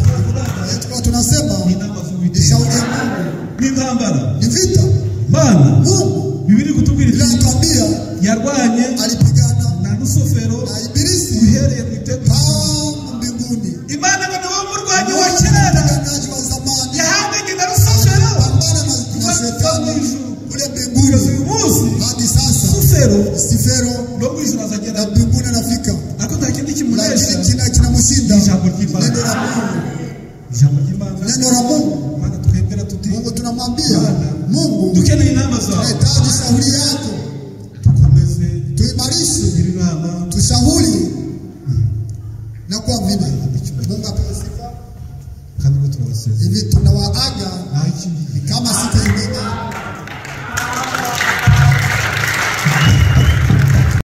yetu tunasema
inama z'uwiteka
shauri ya Mungu
n'intambara
ni vita
bana
Mungu
bibiri kutubwira
bila
iti
atuambia
yarwanye
alipigana
na Lusofero
na ibilisi
uhereye mu iteko
tangu mbinguni
Imana ngo niwo murwanyi wa kera
mpiganaji wa zamani
yahanganye na Lusofero
pambana na shetani kule mbinguni
uyu munsi
hadi sasa
Lusofero
sifero
no mu ijuru azagera
na mbinguni anafika
ariko nta kindi kimunesha
lakini kinamushinda
ijambo ry'Imana
neno la Mungu
ijambo ry'Imana
neno la Mungu
Imana twebera tuti
Mungu tunamwambia Mungu
dukeneye inama zawe
tunahitaji shauri yako
tukomeze
tuimarishe
iri nama
tushauri na kwa vile Mungu apewe sifa
kandi ngo turabasezera
hivi tunawaaga
naho ikindi
kama siku